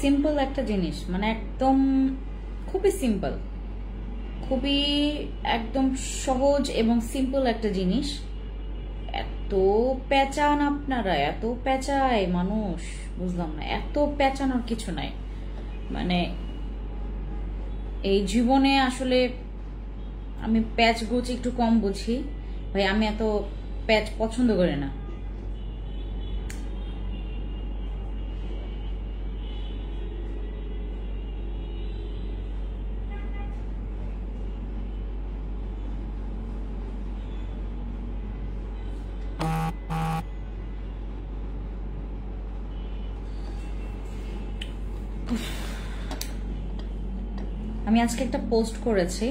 Simple একটা জিনিস, মানে একদম খুবই সিম্পল, খুবই একদম সহজ এবং সিম্পল একটা জিনিস। এত পেঁচান আপনারা, এত পেঁচায় মানুষ, বুঝলাম না। এত পেঁচানোর কিছু নাই, মানে এই জীবনে আসলে আমি প্যাচ গোছ একটু কম বুঝি ভাই। আমি এত প্যাচ পছন্দ করি না। আমি আজকে একটা পোস্ট করেছি,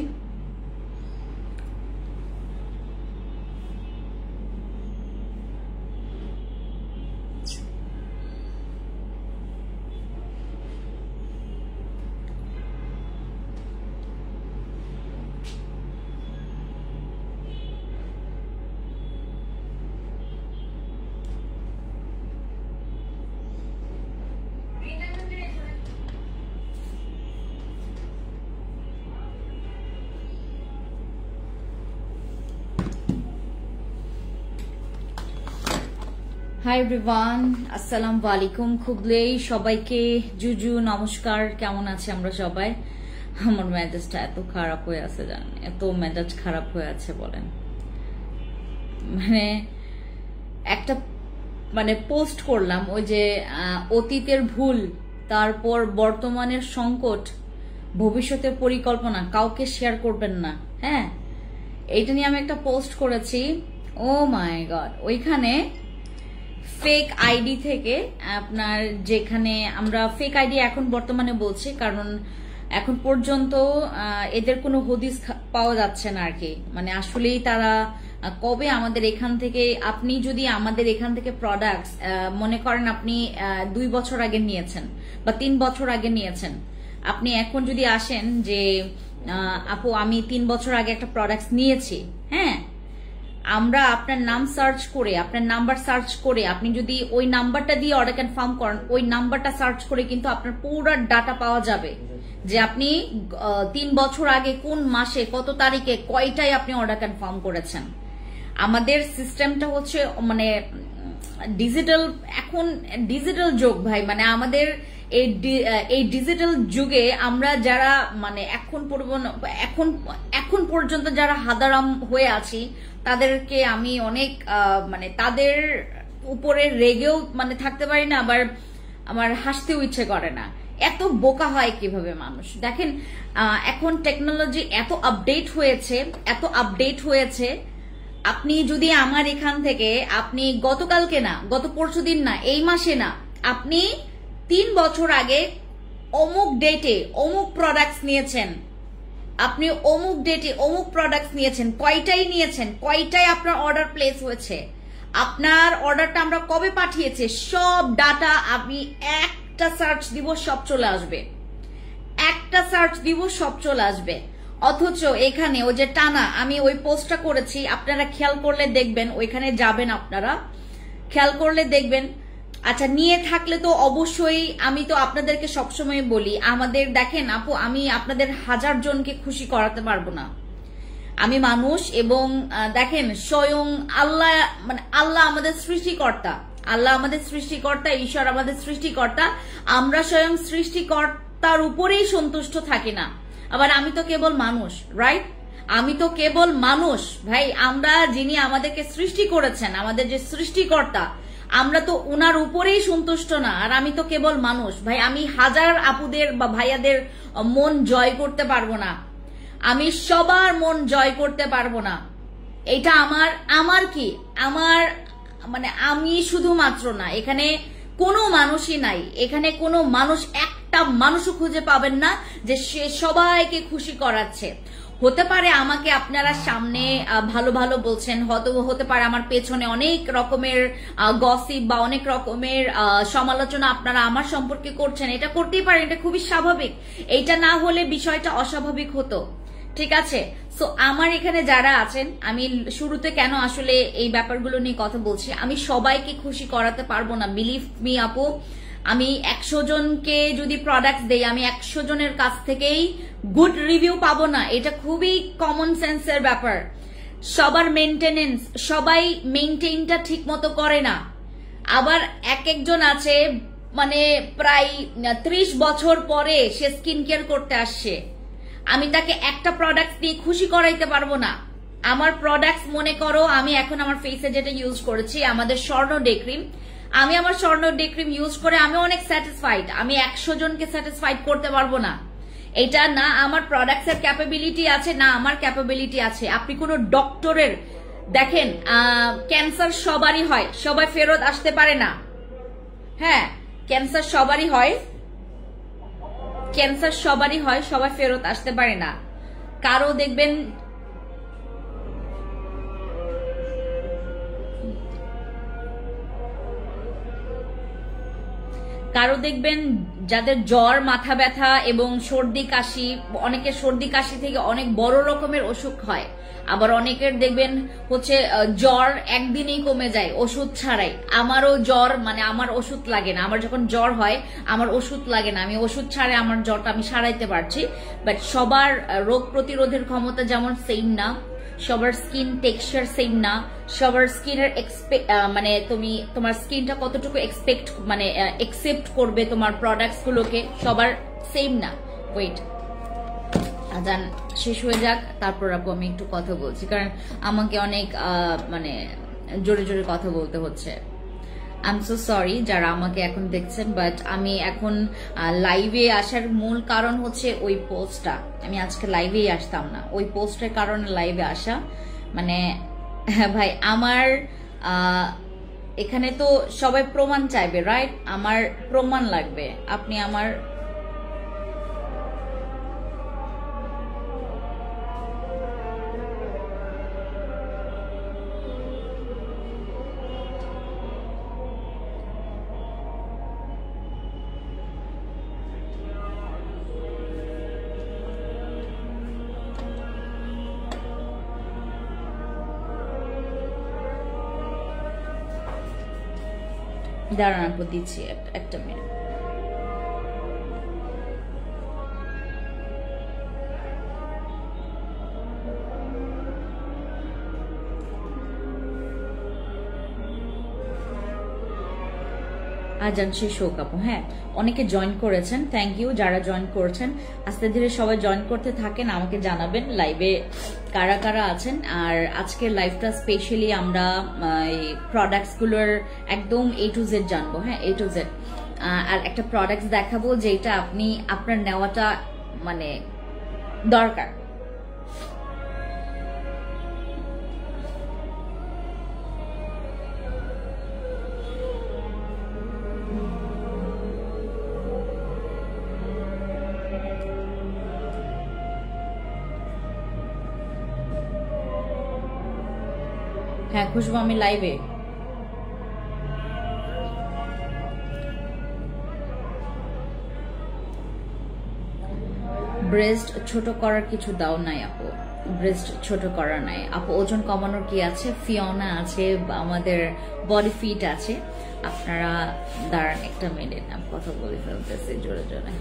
হাই এভরিওয়ান, আসসালামু আলাইকুম। খুবলেই সবাইকে জুজু নমস্কার। কেমন আছে আমরা সবাই? আমার মেজাজটা এত খারাপ হয়ে আছে, জানেন, এত মেজাজ খারাপ হয়ে আছে বলেন। মানে একটা পোস্ট করলাম, ওই যে অতীতের ভুল, তারপর বর্তমানের সংকট, ভবিষ্যতের পরিকল্পনা কাউকে শেয়ার করবেন না। হ্যাঁ, এইটা নিয়ে আমি একটা পোস্ট করেছি। ও মাই গড, ওইখানে ফেক আইডি থেকে আপনার, যেখানে আমরা ফেক আইডি এখন বর্তমানে বলছি, কারণ এখন পর্যন্ত এদের কোনো হদিস পাওয়া যাচ্ছে না আর কি। মানে আসলেই তারা কবে আমাদের এখান থেকে, আপনি যদি আমাদের এখান থেকে প্রোডাক্টস মনে করেন আপনি 2 বছর আগে নিয়েছেন বা 3 বছর আগে নিয়েছেন, আপনি এখন যদি আসেন যে আপু আমি 3 বছর আগে একটা প্রোডাক্টস নিয়েছি, হ্যাঁ, আমরা আপনার নাম সার্চ করে, আপনার নাম্বার সার্চ করে, আপনি যদি ওই নাম্বারটা দিয়ে অর্ডার কনফার্ম করেন, ওই নাম্বারটা সার্চ করে কিন্তু আপনার পুরো ডাটা পাওয়া যাবে যে আপনি 3 বছর আগে কোন মাসে কত তারিখে কয়টায় আপনি অর্ডার কনফার্ম করেছেন। আমাদের সিস্টেমটা হচ্ছে মানে ডিজিটাল, এখন ডিজিটাল যুগ ভাই। মানে আমাদের এই ডিজিটাল যুগে আমরা যারা মানে এখন পর্যন্ত যারা হাদারাম হয়ে আছি, তাদেরকে আমি অনেক মানে তাদের উপরে রেগেও মানে থাকতে পারি না, আবার আমার হাসতেও ইচ্ছে করে না। এত বোকা হয় কিভাবে মানুষ, দেখেন। এখন টেকনোলজি এত আপডেট হয়েছে, আপনি যদি আমার এখান থেকে, আপনি গতকালকে না, গত পরশুদিন না, এই মাসে না, আপনি 3 বছর আগে অমুক ডেটে অমুক প্রোডাক্টস নিয়েছেন, আপনি অমুক ডেটে অমুক প্রোডাক্টস নিয়েছেন, কয়টায় আপনার অর্ডার প্লেস হয়েছে, আপনার অর্ডারটা আমরা কবে পাঠিয়েছে, সব ডাটা আমি একটা সার্চ দিব সব চলে আসবে, অথচ এখানে ওই যে টানা, আমি ওই পোস্টটা করেছি, আপনারা খেয়াল করলে দেখবেন, ওইখানে যাবেন, আপনারা খেয়াল করলে দেখবেন। আচ্ছা, নিয়ে থাকলে তো অবশ্যই, আমি তো আপনাদেরকে সবসময় বলি, আমাদের দেখেন আপু, আমি আপনাদের 1000 জনকে খুশি করাতে পারবো না, আমি মানুষ। এবং দেখেন, স্বয়ং আল্লাহ, মানে আল্লাহ আমাদের সৃষ্টিকর্তা, ঈশ্বর আমাদের সৃষ্টিকর্তা, আমরা স্বয়ং সৃষ্টিকর্তার উপরেই সন্তুষ্ট থাকি না। আবার আমি তো কেবল মানুষ, রাইট? আমি তো কেবল মানুষ ভাই। আমরা যিনি আমাদেরকে সৃষ্টি করেছেন, আমাদের যে সৃষ্টিকর্তা, আমরা তো ওনার উপরেই সন্তুষ্ট না। আর আমি তো কেবল মানুষ ভাই। আমি 1000 আপুদের বা ভাইয়াদের মন জয় করতে পারবো না, আমি সবার মন জয় করতে পারবো না। এটা আমার কি, আমার মানে আমি শুধুমাত্র না, এখানে কোনো মানুষই নাই, এখানে কোনো মানুষ, একটা মানুষও খুঁজে পাবেন না যে সে সবাইকে খুশি করাচ্ছে। হতে পারে আমাকে আপনারা সামনে ভালো ভালো বলছেন, হতে পারে আমার পেছনে অনেক রকমের গসিপ বা অনেক রকমের সমালোচনা আপনারা আমার সম্পর্কে করছেন, এটা করতেই পারেন, এটা খুবই স্বাভাবিক। এইটা না হলে বিষয়টা অস্বাভাবিক হতো, ঠিক আছে? সো আমার এখানে যারা আছেন, আমি শুরুতে কেন আসলে এই ব্যাপারগুলো নিয়ে কথা বলছি, আমি সবাইকে খুশি করাতে পারবো না, বিলিভ মি আপু। আমি 100 জনকে যদি প্রোডাক্ট দেই আমি 100 জনের কাছ থেকেই গুড রিভিউ পাবো না, এটা খুবই কমন সেন্সের ব্যাপার। সবার মেইনটেনেন্স, সবাই মেইনটেইনটা ঠিক মতো করে না। আবার একজন আছে মানে প্রায় 30 বছর পরে সে স্কিন কেয়ার করতে আসছে, আমি তাকে একটা প্রোডাক্ট দিয়ে খুশি করাইতে পারবো না। আমার প্রোডাক্ট মনে করো আমি এখন আমার ফেসে যেটা ইউজ করেছি আমাদের স্বর্ণ ডে ক্রিম, আমি আমার স্বর্ণ ডে ক্রিম ইউজ করে আমি অনেক স্যাটিসফাইড, আমি 100 জনকে স্যাটিসফাইড করতে পারবো না। এটা না আমার প্রোডাক্টসের ক্যাপাবিলিটি আছে না আমার ক্যাপাবিলিটি আছে। আপনি কোনো ডক্টরের দেখেন ক্যান্সার সবারই হয়, সবাই ফেরত আসতে পারে না। হ্যাঁ ক্যান্সার সবারই হয়, ক্যান্সার সবারই হয়, সবাই ফেরত আসতে পারে না। কারো দেখবেন যাদের জ্বর, মাথা ব্যথা এবং সর্দি কাশি, অনেকের সর্দি কাশি থেকে অনেক বড় রকমের অসুখ হয়। আবার অনেকের দেখবেন হচ্ছে জ্বর একদিনেই কমে যায় ওষুধ ছাড়াই। আমারও জ্বর মানে আমার ওষুধ লাগে না, আমার যখন জ্বর হয় আমার ওষুধ লাগে না, আমি ওষুধ ছাড়াই আমার জ্বরটা আমি সারাইতে পারছি। বাট সবার রোগ প্রতিরোধের ক্ষমতা যেমন সেম না, সবার স্কিন টেক্সচার সেম না, সবার স্কিনের মানে তুমি তোমার স্কিনটা কতটুকু একসেপ্ট করবে তোমার প্রোডাক্টস গুলোকে সবার সেম না। ওয়েট আজান শেষ হয়ে যাক তারপর আপু আমি একটু কথা বলছি, কারণ আমাকে অনেক মানে জোরে জোরে কথা বলতে হচ্ছে। আই এম সো সরি যারা আমাকে এখন দেখছেন, বাট আমি এখন লাইভে আসার মূল কারণ হচ্ছে ওই পোস্টটা। আমি আজকে লাইভেই আসতাম না, ওই পোস্টের কারণে লাইভে আসা। মানে ভাই আমার এখানে তো সবাই প্রমাণ চাইবে, রাইট? আমার প্রমাণ লাগবে। আপনি আমার দাঁড়ান আপু দিচ্ছি একটা মিনিট। আজান শেষ হোক আপু। হ্যাঁ অনেকে জয়েন করেছেন, থ্যাংক ইউ যারা জয়েন করেছেন। আস্তে ধীরে সবাই জয়েন করতে থাকেন, আমাকে জানাবেন লাইভে কারা কারা আছেন। আর আজকের লাইভটা স্পেশালি আমরা প্রোডাক্টস গুলোর একদম A to Z জানবো। হ্যাঁ A to Z, আর একটা প্রোডাক্টস দেখাবো যেটা আপনি আপনার নেওয়াটা মানে দরকার। হ্যাঁ খুশবু আমি লাইভে। ব্রেস্ট ছোট করার কিছু দাও নাই আপু, ব্রেস্ট ছোট করার নাই আপু। ওজন কমানোর কি আছে? ফিওনা আছে, আমাদের বডি ফিট আছে। আপনারা দাঁড়ান একটা মিনিট, আমি কথা বলে ফেলতেছি জোরে জোরে।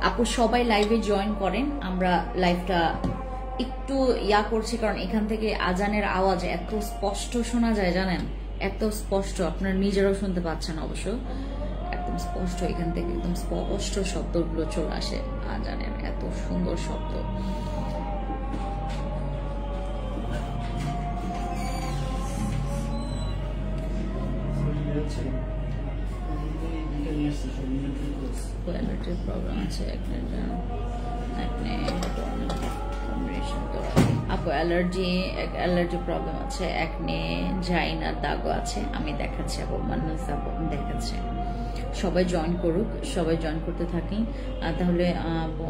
আপু সবাই লাইভে জয়েন করেন, আমরা লাইভটা একটু করছি কারণ এখান থেকে আজানের আওয়াজ এত স্পষ্ট শোনা যায়, জানেন? এত স্পষ্ট, আপনারা নিজেরাও শুনতে পাচ্ছেন অবশ্য, একদম স্পষ্ট। এখান থেকে একদম স্পষ্ট শব্দগুলো চলে আসে, আজানের এত সুন্দর শব্দ। প্রবলেম আছে আপু, অ্যালার্জি প্রবলেম আছে, একনে জাইনার দাগও আছে। আমি দেখাচ্ছি আপু, মানুষ আপু দেখাচ্ছে। সবাই জয়েন করুক, সবাই জয়েন করতে থাকি। তাহলে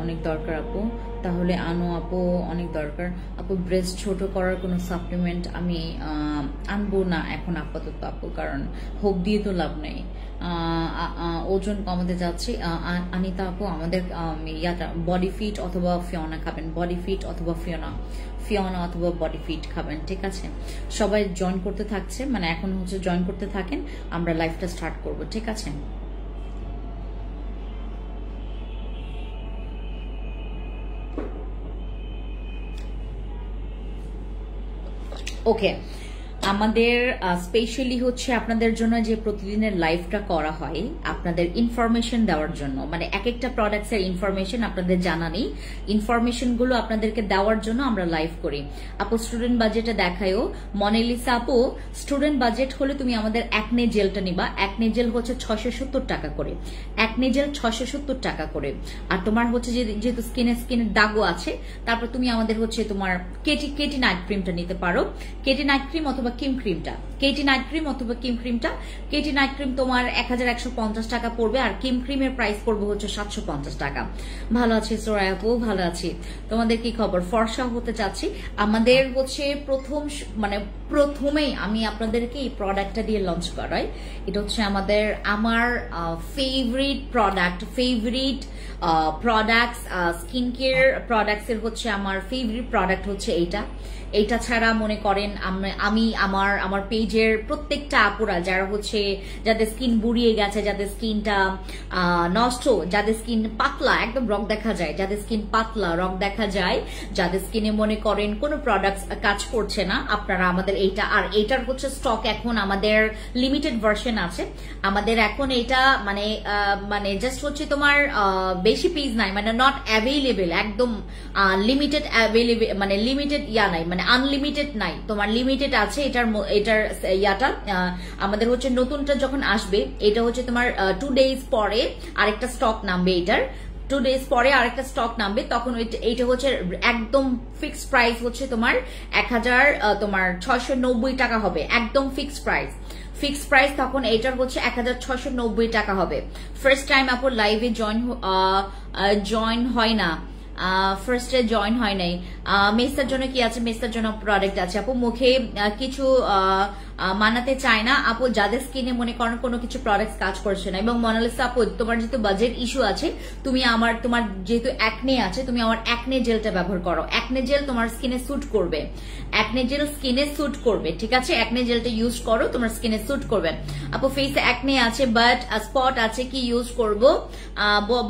অনেক দরকার আপু, তাহলে আনো আপু অনেক দরকার আপু। ব্রেস্ট ছোট করার কোনো সাপ্লিমেন্ট আমি আনবো না এখন আপাতত আপু, কারণ হোপ দিয়ে তো লাভ নেই, ওজন কমাতে যাচ্ছি। আনিতা আপু আমাদের ইয়াটা বডি ফিট অথবা ফিওনা খাবেন, বডি ফিট অথবা ফিওনা অথবা বডি ফিট খাবেন, ঠিক আছে? সবাই জয়েন করতে থাকছে, মানে এখন হচ্ছে জয়েন করতে থাকেন, আমরা লাইফটা স্টার্ট করব, ঠিক আছে? ওকে, আমাদের স্পেশালি হচ্ছে আপনাদের জন্য যে প্রতিদিনের লাইভটা করা হয় আপনাদের ইনফরমেশন দেওয়ার জন্য, মানে এক একটা প্রোডাক্টস এর ইনফরমেশন আপনাদের জানা নেই, ইনফরমেশন গুলো আপনাদেরকে দেওয়ার জন্য আমরা লাইভ করি। আপু স্টুডেন্ট বাজেটে দেখায়ও, মনেলিসা আপু স্টুডেন্ট বাজেট হলে তুমি আমাদের একনে জেলটা নিবা, একনে জেল হচ্ছে 670 টাকা করে, একনে জেল 670 টাকা করে। আর তোমার হচ্ছে যেহেতু স্কিনের দাগও আছে, তারপর তুমি আমাদের হচ্ছে তোমার কেটি নাইট ক্রিমটা নিতে পারো, কেটি নাইট ক্রিম অথবা কিম ক্রিমটা, কেটি নাইট ক্রিম অথবা কিম ক্রিমটা। কেটি নাইট ক্রিম তোমার 1150 টাকা পড়বে, আর কিম ক্রিমের প্রাইস পড়বে হচ্ছে 750 টাকা। ভালো আছি সোরাই আপু, ভালো আছি। তোমাদের কি খবর? ফর্সা হতে চাচ্ছি। আমাদের হচ্ছে প্রথমেই আমি আপনাদেরকে এই প্রোডাক্টটা দিয়ে লঞ্চ করাই। এটা হচ্ছে আমার favourite products, skin care products এর হচ্ছে আমার ফেভারিট প্রোডাক্ট হচ্ছে এইটা ছাড়া মনে করেন আমি আমার পেজের প্রত্যেকটা আপুরা যারা হচ্ছে যাদের স্কিন বুড়িয়ে গেছে, যাদের স্কিনটা নষ্ট, যাদের স্কিন পাতলা একদম রক দেখা যায়, যাদের স্কিন পাতলা রক দেখা যায়, যাদের স্কিনে মনে করেন কোনো প্রোডাক্টস কাজ করছে না, আপনারা আমাদের এইটা, আর এইটার হচ্ছে স্টক এখন আমাদের লিমিটেড ভার্সন আছে আমাদের এখন। এটা মানে জাস্ট হচ্ছে তোমার বেশি পিস নাই, মানে নট অ্যাভেলেবেল, একদম লিমিটেড অ্যাভেলেবেল, মানে লিমিটেড নাই, মানে আনলিমিটেড নাই, তোমার লিমিটেড আছে। এটার ইয়াটা আমাদের হচ্ছে নতুনটা যখন আসবে, এটা হচ্ছে তোমার 2 days পরে আরেকটা স্টক নামবে, এটার 2 days পরে আরেকটা স্টক নামবে, তখন এইটা হচ্ছে একদম ফিক্সড প্রাইস হচ্ছে তোমার 1690 টাকা হবে, একদম ফিক্সড প্রাইস তখন এইটার হচ্ছে 1690 টাকা হবে। ফার্স্ট টাইম আপুর লাইভে জয়েন হয় না, ফার্স্টে জয়েন হয় নাই। মেসার জন্য কি আছে? মেসার জন্য প্রোডাক্ট আছে আপু। মুখে কিছু মানাতে চায় না আপু, যাদের স্কিনে মনে করেন কোনো কিছু প্রোডাক্টস কাজ করছে না। এবং মোনালিসা আপু তোমার যেহেতু বাজেট ইস্যু আছে, তোমার যেহেতু অ্যাকনে আছে, তুমি আমার অ্যাকনে জেলটা ব্যবহার করো। অ্যাকনে জেল তোমার স্কিনে স্যুট করবে, অ্যাকনে জেল স্কিনে স্যুট করবে, ঠিক আছে? অ্যাকনে জেলটা ইউজ করো, তোমার স্কিনে স্যুট করবে। আপু ফেসে অ্যাকনে আছে বাট স্পট আছে, কি ইউজ করব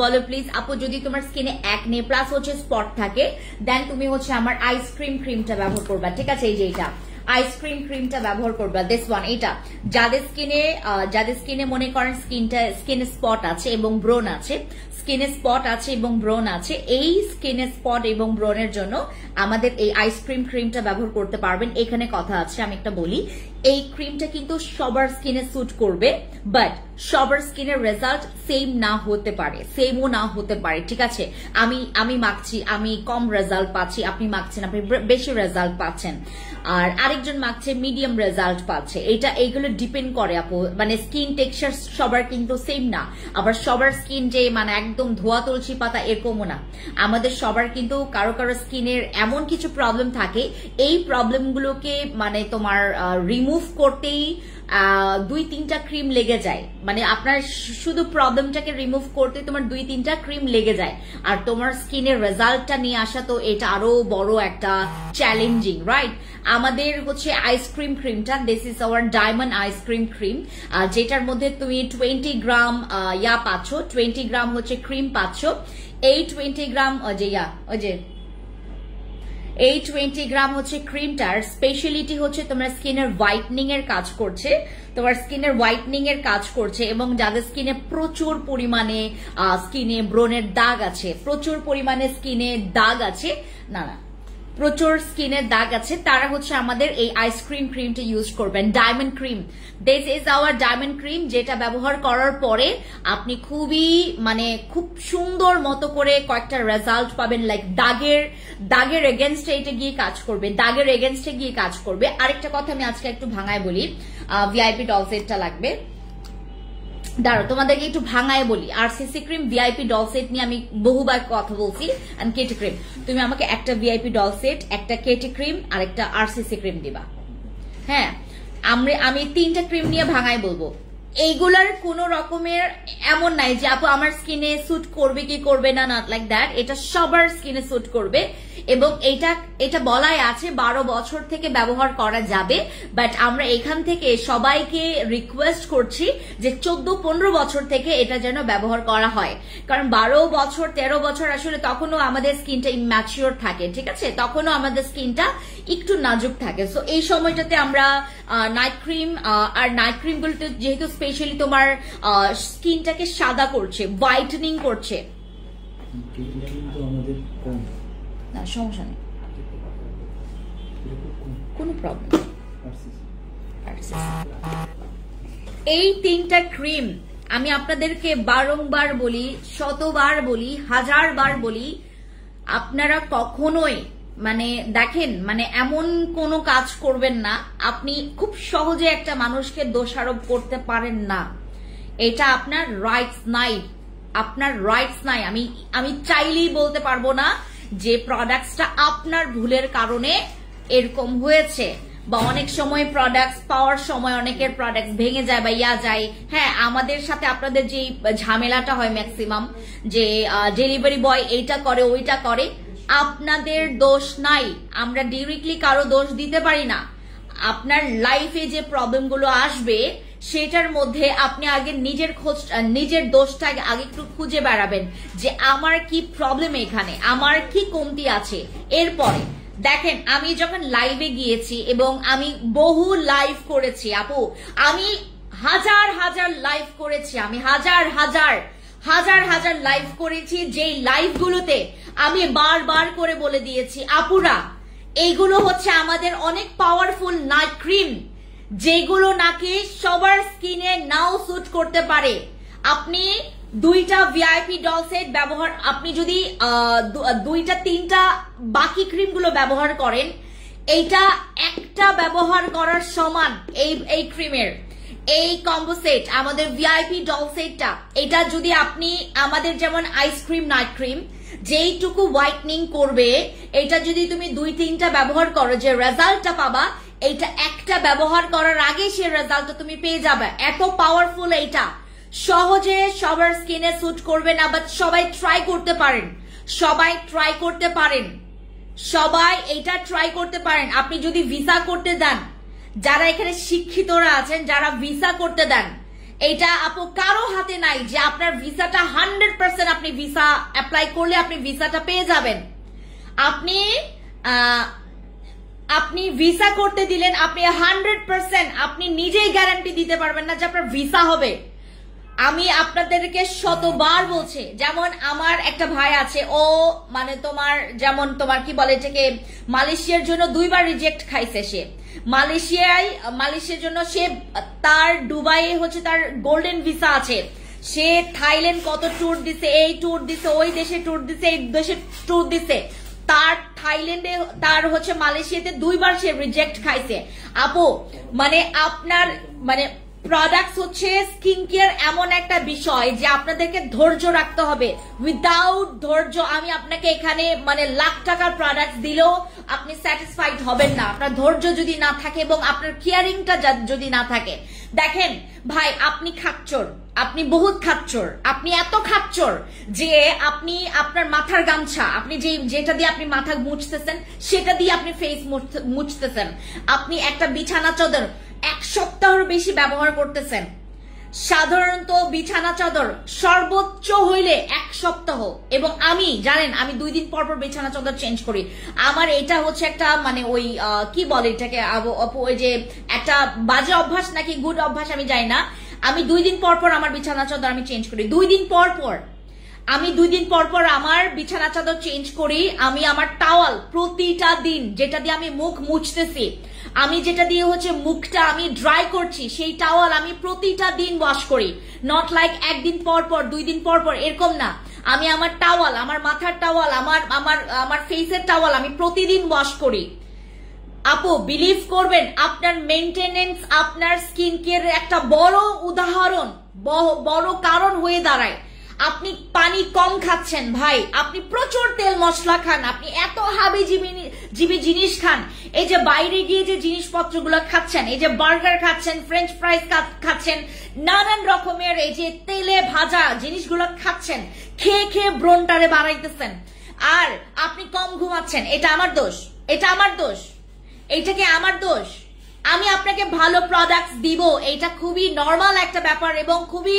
বলো প্লিজ আপু। যদি তোমার স্কিনে অ্যাকনে প্লাস হচ্ছে স্পট থাকে, দেন তুমি হচ্ছে আমার আইসক্রিম ক্রিমটা ব্যবহার করবা, ঠিক আছে? এই যে এটা আইসক্রিম ক্রিমটা ব্যবহার করবা, দিস ওয়ান। এটা যাদের স্কিনে মনে করেন স্কিনে স্পট আছে এবং ব্রোন আছে, স্কিনে স্পট আছে এবং ব্রোন আছে, এই স্কিনে স্পট এবং ব্রোনের জন্য আমাদের এই আইসক্রিম ক্রিমটা ব্যবহার করতে পারবেন। এখানে কথা আছে, আমি একটা বলি, এই ক্রিমটা কিন্তু সবার স্কিনে স্যুট করবে, বাট সবার স্কিনের রেজাল্ট সেমও না হতে পারে, ঠিক আছে? আমি মাখছি, আমি কম রেজাল্ট পাচ্ছি, আপনি মাখছেন, আপনি বেশি রেজাল্ট পাচ্ছেন, আর আরেকজন মাখছে মিডিয়াম রেজাল্ট পাচ্ছে। এইগুলো ডিপেন্ড করে আপু, মানে স্কিন টেক্সচার সবার কিন্তু সেম না, আবার সবার স্কিন যে মানে একদম ধোয়া তুলসী পাতা এরকমও না। আমাদের সবার কিন্তু কারো স্কিনের এমন কিছু প্রবলেম থাকে, এই প্রবলেমগুলোকে মানে তোমার রিমুভ করতেই 2-3টা ক্রিম লেগে যায়, মানে আপনার শুধু প্রবলেমটাকে রিমুভ করতে তোমার 2-3টা ক্রিম লেগে যায়, আর তোমার স্কিনের রেজাল্টটা নিয়ে আসা তো এটা আরো বড় একটা চ্যালেঞ্জিং, রাইট? আমাদের হচ্ছে আইসক্রিম ক্রিমটা, this is our diamond ice cream cream, যেটার মধ্যে তুমি 20 গ্রাম পাচ্ছ, 20 গ্রাম হচ্ছে ক্রিম পাচ্ছ। এই 20 গ্রাম এই 20 গ্রাম হচ্ছে ক্রিমটার স্পেশালিটি হচ্ছে তোমার স্কিনের হোয়াইটনিং এর কাজ করছে, এবং যাদের স্কিনে প্রচুর পরিমাণে স্কিনে ব্রণের দাগ আছে, প্রচুর স্কিনের দাগ আছে, তারা হচ্ছে আমাদের এই আইসক্রিম ক্রিমটা ইউজ করবেন। Diamond cream, this is our diamond cream, যেটা ব্যবহার করার পরে আপনি খুব সুন্দর মতো করে কয়েকটা রেজাল্ট পাবেন। লাইক দাগের এগেনস্টে এটা গিয়ে কাজ করবে, আরেকটা কথা আমি আজকে একটু ভাঙায় বলি, ভিআইপি ডল সেটটা লাগবে, দাঁড়ো তোমাদেরকে একটু ভাঙায় বলি। RCC cream VIP doll set নিয়ে আমি বহুবার কথা বলছি, এন্ড কেটি ক্রিম। তুমি আমাকে একটা ভিআইপি ডল সেট, একটা কেটি ক্রিম আর একটা আরসিসি ক্রিম দিবা। হ্যাঁ, আমি 3টা ক্রিম নিয়ে ভাঙায় বলবো। এইগুলার কোন রকমের এমন নাই যে আপু আমার স্কিনে স্যুট করবে কি করবে না, নট লাইক দ্যাট। এটা সবার স্কিনে স্যুট করবে এবং এটা বলাই আছে 12 বছর থেকে ব্যবহার করা যাবে। বাট আমরা এখান থেকে সবাইকে রিকোয়েস্ট করছি যে 14-15 বছর থেকে এটা যেন ব্যবহার করা হয়, কারণ 12 বছর 13 বছর আসলে তখনও আমাদের স্কিনটা ইম্যাচিওর থাকে, ঠিক আছে, তখনও আমাদের স্কিনটা একটু নাজুক থাকে। সো এই সময়টাতে আমরা নাইট ক্রিম, আর নাইট ক্রিম গুলোতে যেহেতু স্পেশালি তোমার স্কিনটাকে সাদা করছে, হোয়াইটেনিং করছে, না সমস্যা নেই, কোনো প্রবলেম। এই 3টা ক্রিম আমি আপনাদেরকে বারংবার বলি, শতবার বলি, 1000বার বলি, আপনারা কখনোই মানে দেখেন মানে এমন কোনো কাজ করবেন না আপনি খুব সহজে একটা মানুষকে দোষারোপ করতে পারেন না। এটা আপনার রাইটস নাই, আপনার রাইটস নাই। আমি চাইলেই বলতে পারবো না যে প্রোডাক্টসটা আপনার ভুলের কারণে এরকম হয়েছে, বা অনেক সময় প্রোডাক্টস পাওয়ার সময় অনেকের প্রোডাক্টস ভেঙে যায় বা ইয়া যায়। হ্যাঁ, আমাদের সাথে আপনাদের যে ঝামেলাটা হয় ম্যাক্সিমাম, যে ডেলিভারি বয় এইটা করে ওইটা করে, আপনাদের দোষ নাই। আমরা ডিরেক্টলি কারো দোষ দিতে পারি না। আপনার লাইফে যে প্রবলেমগুলো আসবে সেটার মধ্যে আপনি আগে নিজের দোষটা আগে একটু খুঁজে বেড়াবেন যে আমার কি প্রবলেম, এখানে আমার কি কমতি আছে। এরপরে দেখেন, আমি যখন লাইভে গিয়েছি এবং আমি বহু লাইভ করেছি আপু, আমি হাজার লাইভ করেছি, আমি হাজার লাইভ করেছি, যেই লাইভগুলোতে আমি বারবার করে বলে দিয়েছি আপুরা এইগুলো হচ্ছে আমাদের অনেক পাওয়ারফুল নাইট ক্রিম, যেগুলো নাকি সবার স্কিনে নাও স্যুট করতে পারে। আপনি 2টা ভিআইপি ডল সেট ব্যবহার, আপনি যদি 2-3টা বাকি ক্রিমগুলো ব্যবহার করেন, এইটা একটা ব্যবহার করার সমান। এই ক্রিমের এই কম্বো সেট, আমাদের ভিআইপি ডল সেটটা, এটা যদি আপনি আমাদের যেমন আইসক্রিম নাইট ক্রিম যেইটুকু হোয়াইটনিং করবে, এটা যদি তুমি 2-3টা ব্যবহার করো, যে রেজাল্টটা পাবা এইটা একটা ব্যবহার করার আগে সে রেজাল্টটা তুমি পেয়ে যাবে। এত পাওয়ারফুল এইটা, সহজে সবার স্কিনে স্যুট করবে না, বাট সবাই ট্রাই করতে পারেন, সবাই এটা ট্রাই করতে পারেন। আপনি যদি ভিসা করতে দেন, যারা এখানে শিক্ষিতরা আছেন যারা ভিসা করতে দেন, এটা আপু কারো হাতে নাই যে আপনার ভিসাটা 100% আপনি ভিসা অ্যাপ্লাই করলে আপনি ভিসাটা পেয়ে যাবেন। আপনি ভিসা করতে দিলেন, আপনি 100% আপনি নিজেই গ্যারান্টি দিতে পারবেন না যে আপনার ভিসা হবে। আমি আপনাদেরকে শতবার বলছি, যেমন আমার একটা ভাই আছে, ও মানে তোমার কি বলে এটাকে, মালয়েশিয়ার জন্য 2বার রিজেক্ট খাইছে সে। মালয়েশিয়ার জন্য সে, তার দুবাই হচ্ছে তার গোল্ডেন ভিসা আছে, সে থাইল্যান্ড কত ট্যুর দিছে, এই ট্যুর দিছে, ওই দেশে ট্যুর দিছে, এই দেশে ট্যুর দিছে, তার থাইল্যান্ডে তার হচ্ছে মালয়েশিয়াতে 2বার সে রিজেক্ট খাইছে। আপু মানে আপনার মানে প্রোডাক্টস হচ্ছে স্কিন কেয়ার এমন একটা বিষয় যে আপনাদেরকে ধৈর্য রাখতে হবে। উইদাউট ধৈর্য আমি আপনাকে এখানে মানে লাখ টাকার প্রোডাক্ট দিলেও আপনি স্যাটিসফাইড হবেন না, আপনার ধৈর্য যদি না থাকে এবং আপনার কেয়ারিংটা যদি না থাকে। দেখেন ভাই, আপনি খাচ্চর, আপনি বহুত খাচ্চর, আপনি এত খাচ্চর যে আপনি আপনার মাথার গামছা, আপনি যেটা দিয়ে আপনি মাথা মুছতেছেন সেটা দিয়ে আপনি ফেস মুছতেছেন, আপনি একটা বিছানা চাদর 1 সপ্তাহের বেশি ব্যবহার করতেছেন। সাধারণত বিছানা চাদর সর্বোচ্চ হইলে 1 সপ্তাহ, এবং আমি জানেন আমি 2 দিন পর বিছানা চাদর চেঞ্জ করি। আমার এটা হচ্ছে একটা মানে ওই কি বলে এটাকে, ওই যে একটা বাজে অভ্যাস নাকি গুড অভ্যাস আমি জানি না, আমি 2 দিন পর আমার বিছানা চাদর আমি চেঞ্জ করি। 2 দিন পর আমার বিছানা চাদর চেঞ্জ করি। আমি আমার টাওয়াল প্রতিটা দিন, যেটা দিয়ে আমি মুখ মুছতেছি, আমি যেটা দিয়ে হচ্ছে মুখটা আমি ড্রাই করছি, সেই টাওয়াল আমি প্রতিটা দিন ওয়াশ করি। নট লাইক 1 দিন পর 2 দিন পর এরকম না। আমি আমার টাওয়াল, আমার মাথার টাওয়াল, আমার ফেসের টাওয়াল আমি প্রতিদিন ওয়াশ করি। আপু বিলিভ করবেন, আপনার মেইনটেনেন্স আপনার স্কিন কেয়ারের একটা বড় উদাহরণ, বড় কারণ হয়ে দাঁড়ায়। আপনি পানি কম খাচ্ছেন ভাই, আপনি প্রচুর তেল মশলা খান, আপনি এত হাবিজিবি জিনিস খান, এই যে বাইরে গিয়ে যে জিনিসপত্রগুলো খাচ্ছেন, এই যে বার্গার খাচ্ছেন, ফ্রেঞ্চ ফ্রাইজ খাচ্ছেন, নানান রকমের এই যে তেলে ভাজা জিনিসগুলো খাচ্ছেন, খেয়ে খেয়ে ব্রণটারে বাড়াইতেছেন, আর আপনি কম ঘুমাচ্ছেন। এটা আমার দোষ? এটা আমার দোষ? এইটা কি আমার দোষ? আমি আপনাকে ভালো প্রোডাক্টস দিব, এটা খুবই নর্মাল একটা ব্যাপার এবং খুবই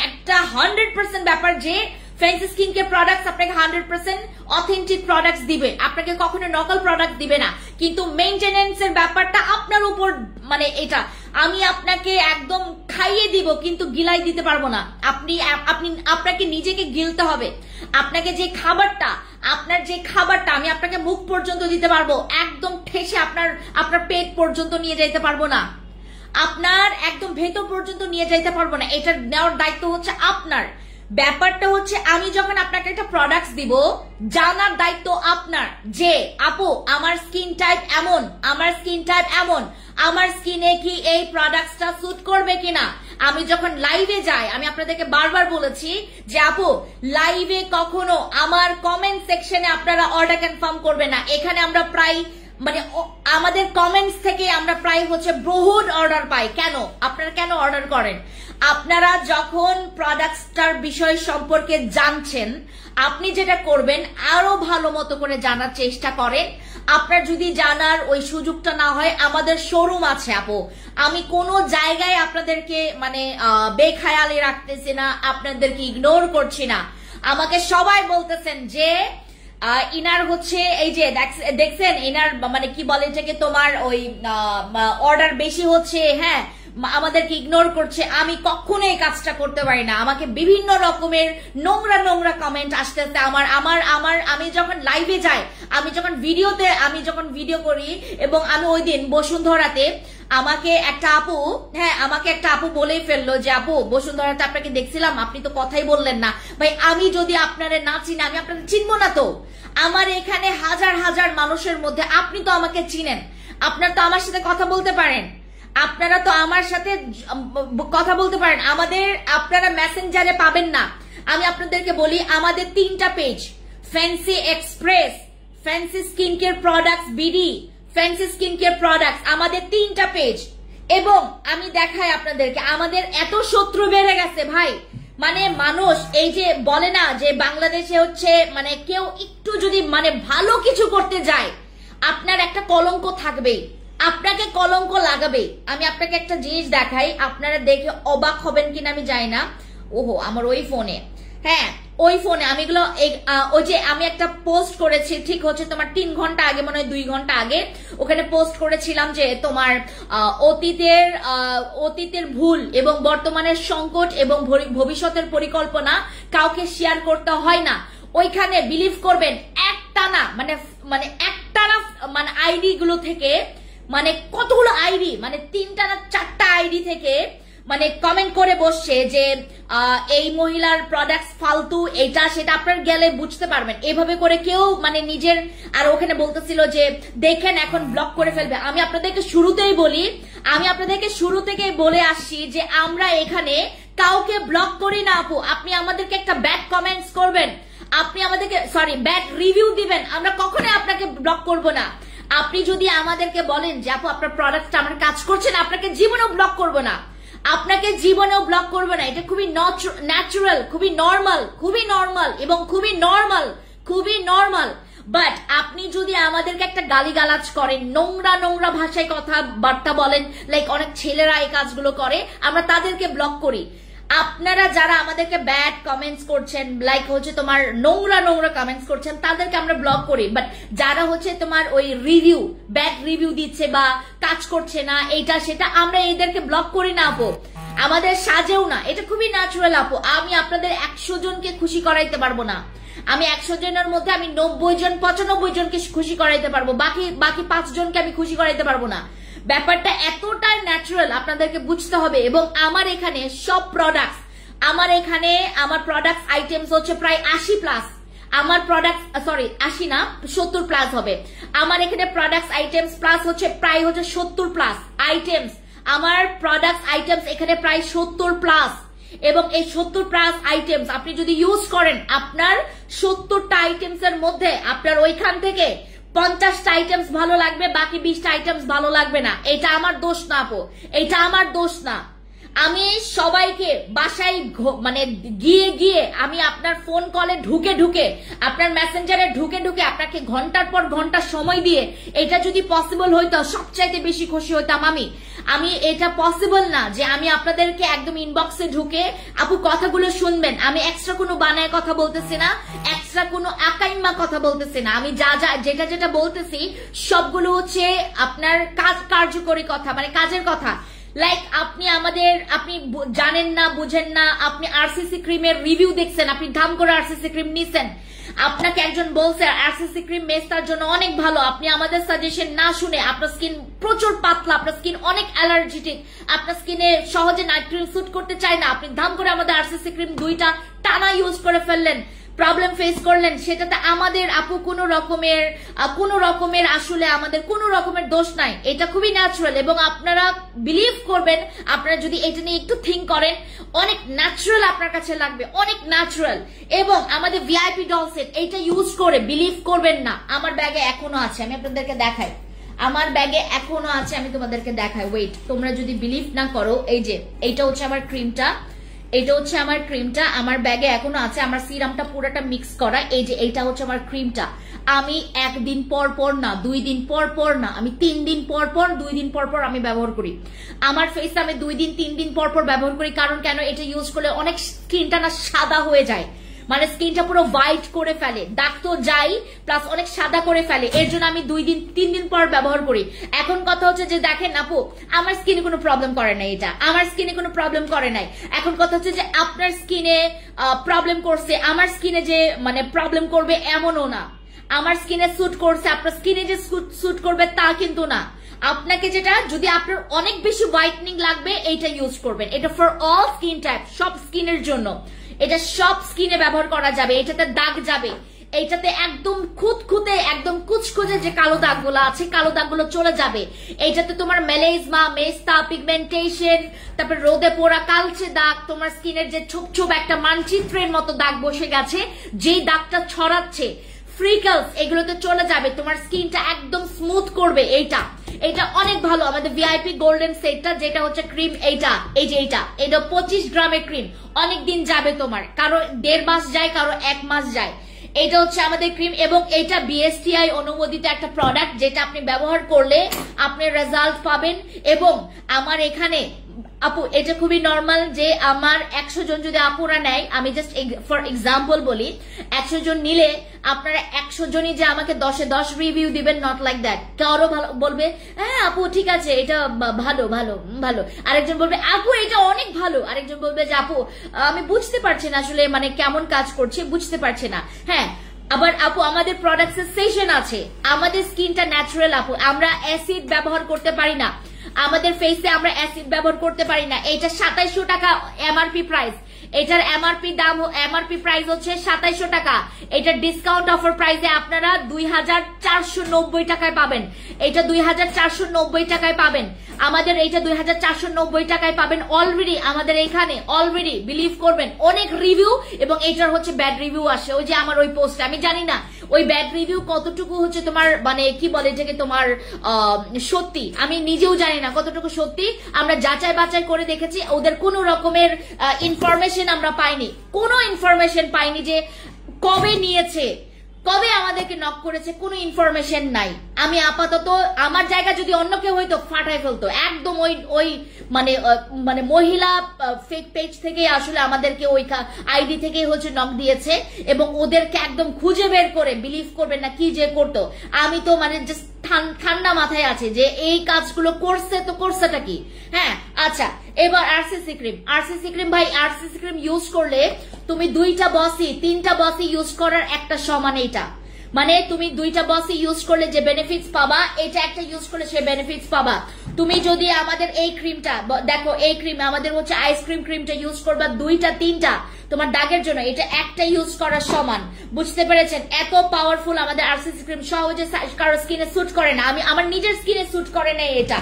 একটা 100% ব্যাপার যে ফ্যান্সি স্কিন কেয়ার প্রোডাক্টস আপনাকে 100% অথেন্টিক প্রোডাক্টস দিবে, আপনাকে কখনো নকল প্রোডাক্ট দিবে না। কিন্তু মেইনটেনেন্স এর ব্যাপারটা আপনার উপর, মানে এটা আমি আপনাকে একদম খাইয়ে দিব কিন্তু গিলাই দিতে পারবো না। আপনাকে নিজেকে গিলতে হবে। আপনাকে যে খাবারটা, আপনার যে খাবারটা আমি আপনাকে মুখ পর্যন্ত দিতে পারবো, একদম ঠেসে আপনার পেট পর্যন্ত নিয়ে যেতে পারবো না, আপনার একদম ভেতর পর্যন্ত নিয়ে যাইতে পারবো না। এটা নেওয়ার দায়িত্ব হচ্ছে আপনার। ব্যাপারটা হচ্ছে আমি যখন আপনাকে একটা প্রোডাক্টস দিব, জানার দায়িত্ব আপনার যে আপু আমার স্কিন টাইপ এমন, আমার স্কিন টাইপ এমন, আমার স্কিনে কি এই প্রোডাক্টসটা স্যুট করবে কিনা। আমি যখন লাইভে যাই, আমি আপনাদেরকে বারবার বলেছি যে আপু লাইভে কখনো আমার কমেন্ট সেকশনে আপনারা অর্ডার কনফার্ম করবে না। এখানে আমরা প্রায় মানে আমাদের কমেন্টস থেকে আমরা প্রায় হচ্ছে বহুত অর্ডার পাই। কেন? আপনারা কেন অর্ডার করেন? আপনারা যখন প্রোডাক্টটার বিষয় সম্পর্কে জানছেন, আপনি যেটা করবেন আরো ভালো মতো করে জানার চেষ্টা করেন। আপনার যদি জানার ওই সুযোগটা না হয়, আমাদের শোরুম আছে আপু, আমি কোনো জায়গায় আপনাদেরকে মানে বেখেয়ালি রাখতেছি না, আপনাদেরকে ইগনোর করছি না। আমাকে সবাই বলতেছেন যে ইনার হচ্ছে এই যে দেখছেন ইনার মানে কি বলে এটাকে, তোমার ওই অর্ডার বেশি হচ্ছে, হ্যাঁ আমাদেরকে ইগনোর করছে। আমি কখনো এই কাজটা করতে পারি না। আমাকে বিভিন্ন রকমের নোংরা নোংরা কমেন্ট আসতেছে। আমি যখন লাইভে যাই, আমি যখন ভিডিও করি, এবং আমি ওই দিন বসুন্ধরাতে আমাকে একটা আপু বলেই ফেললো যে আপু বসুন্ধরাতে আপনাকে দেখছিলাম, আপনি তো কথাই বললেন না। ভাই আমি যদি আপনারে না চিনি, আমি আপনাকে চিনবো না তো? আমার এখানে হাজার হাজার মানুষের মধ্যে আপনি তো আমাকে চিনেন, আপনার তো আমার সাথে কথা বলতে পারেন, আপনারা তো আমার সাথে কথা বলতে পারেন। আপনারা মেসেঞ্জারে পাবেন না। আমি আপনাদেরকে বলি, আমাদের 3টা page, fancy express, fancy skin care products BD, fancy skin care products, আমাদের 3টা পেজ। এবং আমি দেখাই আপনাদেরকে, আমাদের এত শত্রু বেড়ে গেছে ভাই, মানে মানুষ এই যে বলে না যে বাংলাদেশে হচ্ছে মানে কেউ একটু যদি মানে ভালো কিছু করতে যায়, আপনার একটা কলঙ্ক থাকবেই, আপনাকে কলঙ্ক লাগাবে। আমি আপনাকে একটা জিনিস দেখাই, আপনারা দেখে অবাক হবেন কিনা আমি জানি না। ওহো আমার ওই ফোনে, হ্যাঁ ওই ফোনে আমি এগুলো ওই যে আমি একটা পোস্ট করেছি, ঠিক হচ্ছে তোমার 3 ঘন্টা আগে, মনে হয় 2 ঘন্টা আগে, ওখানে পোস্ট করেছিলাম যে তোমার অতীতের ভুল এবং বর্তমানের সংকট এবং ভবিষ্যতের পরিকল্পনা কাউকে শেয়ার করতে হয় না। ওইখানে বিলিভ করবেন একটানা মানে আইডি গুলো থেকে, মানে কতগুলো আইডি, মানে 3টা না 4টা আইডি থেকে মানে কমেন্ট করে বসছে যে এই মহিলার প্রোডাক্টস ফালতু, এটা সেটা। আপনার গেলে বুঝতে পারবেন। এভাবে করে কেউ মানে নিজের, আর ওখানে বলতেছিল যে দেখেন এখন ব্লক করে ফেলবে। আমি আপনাদেরকে শুরু থেকেই বলে আসছি যে আমরা এখানে কাউকে ব্লক করি না আপু। আপনি আমাদেরকে একটা ব্যাড কমেন্টস করবেন, আপনি আমাদেরকে ব্যাড রিভিউ দিবেন, আমরা কখনোই আপনাকে ব্লক করব না। আপনি যদি আমাদেরকে বলেন যে আপু আপনার প্রোডাক্টটা আমার কাজ করছে না, আপনাকে জীবনেও ব্লক করবো না, আপনাকে জীবনেও ব্লক করবো না। এটা খুবই ন্যাচারাল, খুবই নর্মাল এবং খুবই নর্মাল। বাট আপনি যদি আমাদেরকে একটা গালিগালাজ করেন, নোংরা নোংরা ভাষায় কথাবার্তা বলেন, লাইক অনেক ছেলেরা এই কাজগুলো করে, আমরা তাদেরকে ব্লক করি। আপনারা যারা আমাদেরকে ব্যাড কমেন্টস করছেন, লাইক হচ্ছে তোমার নোংরা নোংরা কমেন্টস করছেন, তাদেরকে আমরা ব্লক করি। বাট যারা হচ্ছে তোমার ওই ব্যাড রিভিউ দিচ্ছে বা কাজ করছে না, এইটা সেটা, আমরা এদেরকে ব্লক করি না আপু, আমাদের সাজেও না। এটা খুবই ন্যাচারাল আপু। আমি আপনাদের 100 জনকে খুশি করাইতে পারবো না। আমি 100 জনের মধ্যে আমি 90 জন 95 জনকে খুশি করাইতে পারবো, বাকি 5 জনকে আমি খুশি করাইতে পারবো না। ব্যাপারটা এতটাই ন্যাচারাল, আপনাদেরকে বুঝতে হবে। এবং আমার এখানে সব প্রোডাক্টস, আমার প্রোডাক্টস আইটেমস হচ্ছে প্রায় 80+। আমার প্রোডাক্টস 80 না 70+ হবে। আমার এখানে প্রোডাক্টস আইটেমস প্লাস হচ্ছে প্রায় হচ্ছে 70+ আইটেমস আমার প্রোডাক্ট আইটেমস এখানে প্রায় 70+, এবং এই 70+ আইটেমস আপনি যদি ইউজ করেন, আপনার 70টা আইটেমস এর মধ্যে আপনার ওইখান থেকে 50টা আইটেমস ভালো লাগবে, বাকি 20টা আইটেমস ভালো লাগবে না। এটা আমার দোষ না আপু, এটা আমার দোষ না। আমি সবাইকে বাসায় মানে গিয়ে গিয়ে আমি আপনার ফোন কলে ঢুকে আপনার মেসেঞ্জারে ঢুকে আপনাকে ঘন্টার পর ঘন্টা সময় দিয়ে এটা যদি পসিবল হইতো সবচাইতে বেশি খুশি হইতাম আমি। এটা পসিবল না যে আমি আপনাদেরকে একদম ইনবক্সে ঢুকে আপু কথাগুলো শুনবেন। আমি এক্সট্রা কোনো বানায় কথা বলতেছি না, এক্সট্রা কোনো আকাইমা কথা বলতেছি না। আমি যেটা বলতেছি সবগুলো হচ্ছে আপনার কার্যকরী কথা, মানে কাজের কথা। লাইক আপনি জানেন না, বুঝেন না, আপনি আরসিসি ক্রিমের রিভিউ দেখছেন, আপনি দাম করে আরসিসি ক্রিম নিছেন, আপনাকে একজন বলছে আরসিসি ক্রিম মেস্তার জন্য অনেক ভালো, আপনি আমাদের সাজেশন না শুনে আপনার স্কিন প্রচুর পাতলা, আপনার স্কিন অনেক অ্যালার্জেটিক, আপনার স্কিনে সহজে নাইট ক্রিম স্যুট করতে চায় না, আপনি দাম করে আমাদের আরসিসি ক্রিম 2টা টানা ইউজ করে ফেললেন, প্রবলেম ফেস করলেন, সেটাতে আমাদের আপু কোনো রকমের আসলে আমাদের কোনো রকমের দোষ নাই। এটা খুবই ন্যাচারাল, এবং আপনারা বিলিভ করবেন, আপনারা যদি এটা নিয়ে একটু থিঙ্ক করেন, অনেক ন্যাচারাল আপনার কাছে লাগবে, অনেক ন্যাচারাল। এবং আমাদের ভিআইপি ডল সেট এইটা ইউজ করে বিলিভ করবেন না, আমার ব্যাগে এখনো আছে, আমি আপনাদেরকে দেখাই, আমার ব্যাগে এখনো আছে, আমি তোমাদেরকে দেখাই। ওয়েট, তোমরা যদি বিলিভ না করো, এই যে এইটা হচ্ছে আমার ক্রিমটা, এটা হচ্ছে আমার ক্রিমটা, আমার ব্যাগে এখনো আছে, আমার সিরামটা পুরোটা মিক্স করা। এই যে এইটা হচ্ছে আমার ক্রিমটা, আমি 1 দিন পর না, 2 দিন পর না, আমি 3 দিন পর 2 দিন পর আমি ব্যবহার করি। আমার ফেসে আমি 2 দিন 3 দিন পর ব্যবহার করি, কারণ কেন, এটা ইউজ করলে অনেক স্কিনটা না সাদা হয়ে যায়, মানে স্কিনটা পুরো হোয়াইট করে ফেলে, দাগ তো যাই প্লাস অনেক সাদা করে ফেলে, এর জন্য আমি 2 দিন 3 দিন পর ব্যবহার করি। এখন কথা হচ্ছে যে দেখেন আপু, আমার স্কিনে কোনো প্রবলেম করে নাই, এটা আমার স্কিনে কোনো প্রবলেম করে নাই। এখন কথা হচ্ছে যে আপনার স্কিনে প্রবলেম করছে, আমার স্কিনে যে মানে প্রবলেম করবে এমনও না, আমার স্কিনে স্যুট করছে, আপনার স্কিনে যে স্যুট করবে তা কিন্তু না। আপনাকে যেটা, যদি আপনার অনেক বেশি হোয়াইটনিং লাগবে এইটা ইউজ করবেন, এটা ফর অল স্কিন টাইপ, সব স্কিনের জন্য, এটা সব স্কিনে ব্যবহার করা যাবে, এটাতে দাগ যাবে, এইটাতে একদম খুঁতখুঁতে একদম কুচকুচে যে কালো দাগগুলো আছে, কালো দাগগুলো চলে যাবে। এইটাতে তোমার মেলেজমা, মেস্তা, পিগমেন্টেশন, তারপর রোদে পোড়া কালচে দাগ, তোমার স্কিনের যে ছোপ একটা মানচিত্রের মতো দাগ বসে গেছে, যেই দাগটা ছড়াচ্ছে, ফ্রিকলস, এগুলোতে চলে যাবে, তোমার স্কিনটা একদম স্মুথ করবে। এটা অনেক ভালো, আমাদের ভিআইপি গোল্ডেন সেটটা, যেটা হচ্ছে ক্রিম, এইটা 25 গ্রামের ক্রিম, অনেক দিন যাবে তোমার, কারো 1.5 মাস যায়, কারো 1 মাস যায়। এটা হচ্ছে আমাদের ক্রিম, এবং এটা বিএসটিআই অনুমোদিত একটা প্রোডাক্ট, যেটা আপনি ব্যবহার করলে আপনি রেজাল্ট পাবেন। এবং আমার এখানে আপু, এটা খুবই নর্মাল যে আমার 100 জন যদি আপুরা নেয়, আমি জাস্ট ফর এক্সাম্পল বলি, 100 জন নিলে আপনারা 100 জনই যে আমাকে 10-এ 10 রিভিউ দিবেন, নট লাইক দ্যাট। কারো ভালো বলবে হ্যাঁ আপু ঠিক আছে, এটা ভালো ভালো ভালো, আরেকজন বলবে আপু এটা অনেক ভালো, আরেকজন বলবে যে আপু আমি বুঝতে পারছি না আসলে মানে কেমন কাজ করছে, বুঝতে পারছি না। হ্যাঁ, আবার আপু আমাদের প্রোডাক্টসের সেশন আছে, আমাদের স্কিনটা ন্যাচারাল আপু, আমরা অ্যাসিড ব্যবহার করতে পারি না, আমাদের ফেসে আমরা অ্যাসিড ব্যবহার করতে পারি না। এটা 2700 টাকা এমআরপি প্রাইস, এটার এমআরপি প্রাইস হচ্ছে 2700 টাকা, এটা ডিসকাউন্ট অফার প্রাইসে আপনারা 2490 টাকায় পাবেন, এটা 2490 টাকায় পাবেন, আমাদের এইটা 2490 টাকায় পাবেন। অলরেডি আমাদের এখানে অলরেডি বিলিভ করবেন অনেক রিভিউ, এবং এইটার হচ্ছে ব্যাড রিভিউ আসে, ওই যে আমার ওই পোস্ট, আমি জানি না ওই ব্যাড রিভিউ কতটুকু হচ্ছে তোমার মানে কি বলে এটাকে তোমার সত্যি, আমি নিজেও জানি না কতটুকু সত্যি। আমরা যাচাই বাছাই করে দেখেছি, ওদের কোনো রকমের ইনফরমেশন আমরা পাইনি, কোনো ইনফরমেশন পাইনি যে কবে নিয়েছে, কবে আমাদেরকে নক করেছে, কোনো ইনফরমেশন নাই। আমি আপাতত আমার জায়গা যদি অন্য কেউ হয়তো ফাটাই ফেলতো একদম, ওই মানে মহিলা ফেক পেজ থেকে আসলে আমাদেরকে ওই আইডি থেকে হচ্ছে নক দিয়েছে, এবং ওদেরকে একদম খুঁজে বের করে বিলিভ করবেন না কি যে করতো। আমি তো মানে জাস্ট ঠান্ডা মাথায় আছে যে এই কাজগুলো করছে, তো করছেটা কি। হ্যাঁ আচ্ছা, এবার আরসিসি ক্রিম ভাই, আরসিসি ক্রিম ইউজ করলে তুমি 2টা বসি 3টা বসি ইউজ করার একটা সমান, এটা মানে তুমি 2টা বসি ইউজ করলে যে বেনিফিটস পাবা, এটা একটা ইউজ করলে সে বেনিফিটস পাবা। তুমি যদি আমাদের এই ক্রিমটা দেখো, এই ক্রিম আমাদের হচ্ছে আইসক্রিম ক্রিমটা ইউজ করবা 2টা 3টা, তোমার দাগের জন্য এটা একটা ইউজ করার সমান, বুঝতে পেরেছেন? এত পাওয়ারফুল আমাদের আরসিসি ক্রিম, সহজে কারো স্কিনে স্যুট করে না। আমি আমার নিজের স্কিনে স্যুট করে না এটা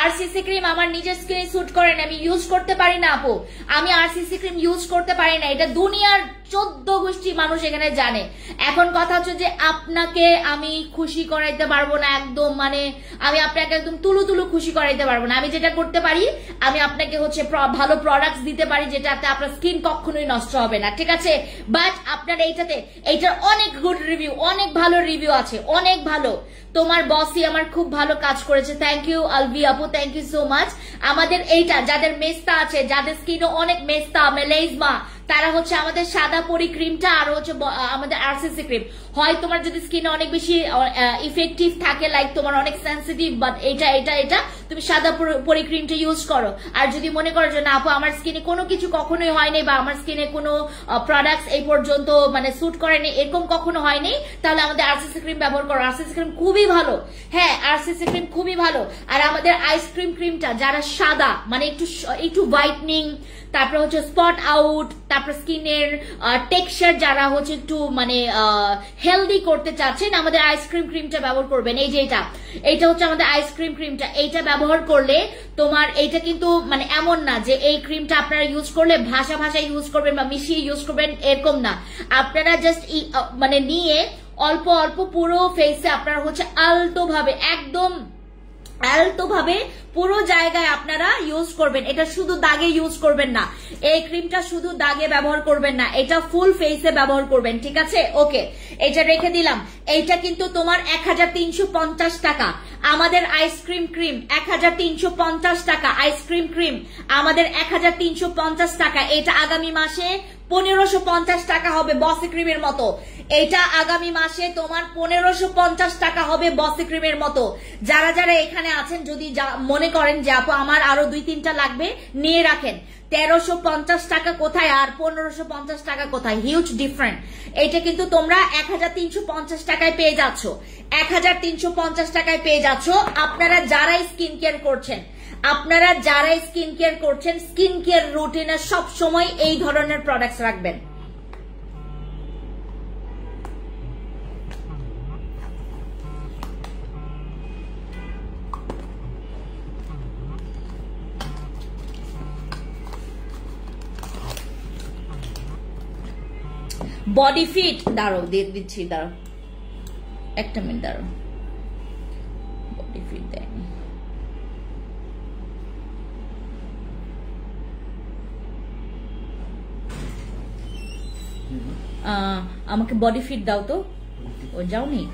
আরসিসি ক্রিম, আমার নিজের স্কিনে স্যুট করে না, আমি ইউজ করতে পারি না আপু, আমি আরসিসি ক্রিম ইউজ করতে পারি না। এটা দুনিয়ার 14 গোষ্ঠী মানুষ এখানে জানে। এখন কথা হচ্ছে যে আপনাকে আমি খুশি করাইতে পারবো না একদম, মানে আমি আপনাকে একদম তুলু তুলু খুশি করাইতে পারবো না। আমি যেটা করতে পারি, আমি আপনাকে হচ্ছে ভালো প্রোডাক্টস দিতে পারি যেটাতে আপনার স্কিন কখনোই নষ্ট হবে না, ঠিক আছে? বাট আপনার এইটার অনেক গুড রিভিউ, অনেক ভালো রিভিউ আছে, অনেক ভালো। তোমার বসই আমার খুব ভালো কাজ করেছে, থ্যাংক ইউ আলভি আপু, থ্যাংক ইউ সো মাচ। আমাদের এইটা যাদের মেস্তা আছে, যাদের স্কিনও অনেক মেস্তা মেলেজমা, তারা হচ্ছে আমাদের সাদা পরি ক্রিমটা আর হচ্ছে আমাদের আরসিসি ক্রিম, হয় তোমার যদি স্কিনে অনেক বেশি ইফেক্টিভ থাকে, লাইক তোমার অনেক সেন্সিটিভ, বাট এটা তুমি সাদা পরি ক্রিমটা ইউজ করো। আর যদি মনে করো যে না আপু আমার স্কিনে কোনো কিছু কখনোই হয়নি, বা আমার স্কিনে কোনো প্রোডাক্টস এই পর্যন্ত মানে স্যুট করেনি, এরকম কখনো হয়নি, তাহলে আমাদের আরসিসি ক্রিম ব্যবহার করো। আরসিসি ক্রিম খুবই ভালো, হ্যাঁ আরসিসি ক্রিম খুবই ভালো। আর আমাদের আইসক্রিম ক্রিমটা যারা সাদা, মানে একটু হোয়াইটনিং, তারপরে হচ্ছে স্পট আউট, তারপর স্কিনের টেক্সচার যারা হচ্ছে একটু মানে হেলদি করতে চাচ্ছেন, আমাদের আইসক্রিম ক্রিমটা ব্যবহার করবেন। এই যে এইটা হচ্ছে আমাদের আইসক্রিম ক্রিমটা, এইটা ব্যবহার করলে তোমার এইটা কিন্তু মানে এমন না যে এই ক্রিমটা আপনারা ইউজ করলে ভাষা ইউজ করবেন বা মিশিয়ে ইউজ করবেন, এরকম না। আপনারা জাস্ট মানে নিয়ে অল্প অল্প পুরো ফেসে আপনারা হচ্ছে আলতো ভাবে পুরো জায়গায় আপনারা ইউজ করবেন। এটা শুধু দাগে ইউজ করবেন না, এই ক্রিমটা শুধু দাগে ব্যবহার করবেন না, এটা ফুল ফেসে ব্যবহার করবেন, ঠিক আছে? ওকে, এটা রেখে দিলাম। এইটা কিন্তু তোমার 1350 টাকা। আমাদের আইসক্রিম ক্রিম 1350 টাকা, আইসক্রিম ক্রিম আমাদের 1350 টাকা। এটা আগামী মাসে 1550 টাকা হবে বসি ক্রিমের মতো। এটা আগামী মাসে তোমার 1550 টাকা হবে বসি ক্রিমের মতো। যারা যারা এখানে আছেন, যদি মনে করেন যে আপু আমার আরো 2-3টা লাগবে, নিয়ে রাখেন। 1350 টাকা কোথায় আর 1550 টাকা কোথায়, হিউজ ডিফারেন্ট। এটা কিন্তু তোমরা 1350 টাকায় পেয়ে যাচ্ছ, 1350 টাকায় পেয়ে যাচ্ছ। আপনারা যারাই স্কিন কেয়ার করছেন, স্কিন কেয়ার রুটিনে সবসময় এই ধরনের প্রোডাক্টস রাখবেন। বডি ফিট দাঁড়াও, দিয়ে দিচ্ছি, দাঁড়াও একটা মিনিট, দাঁড়াও। বডি ফিট দেয় আমাকে বডি ফিট দাও তো, ও যাওনি?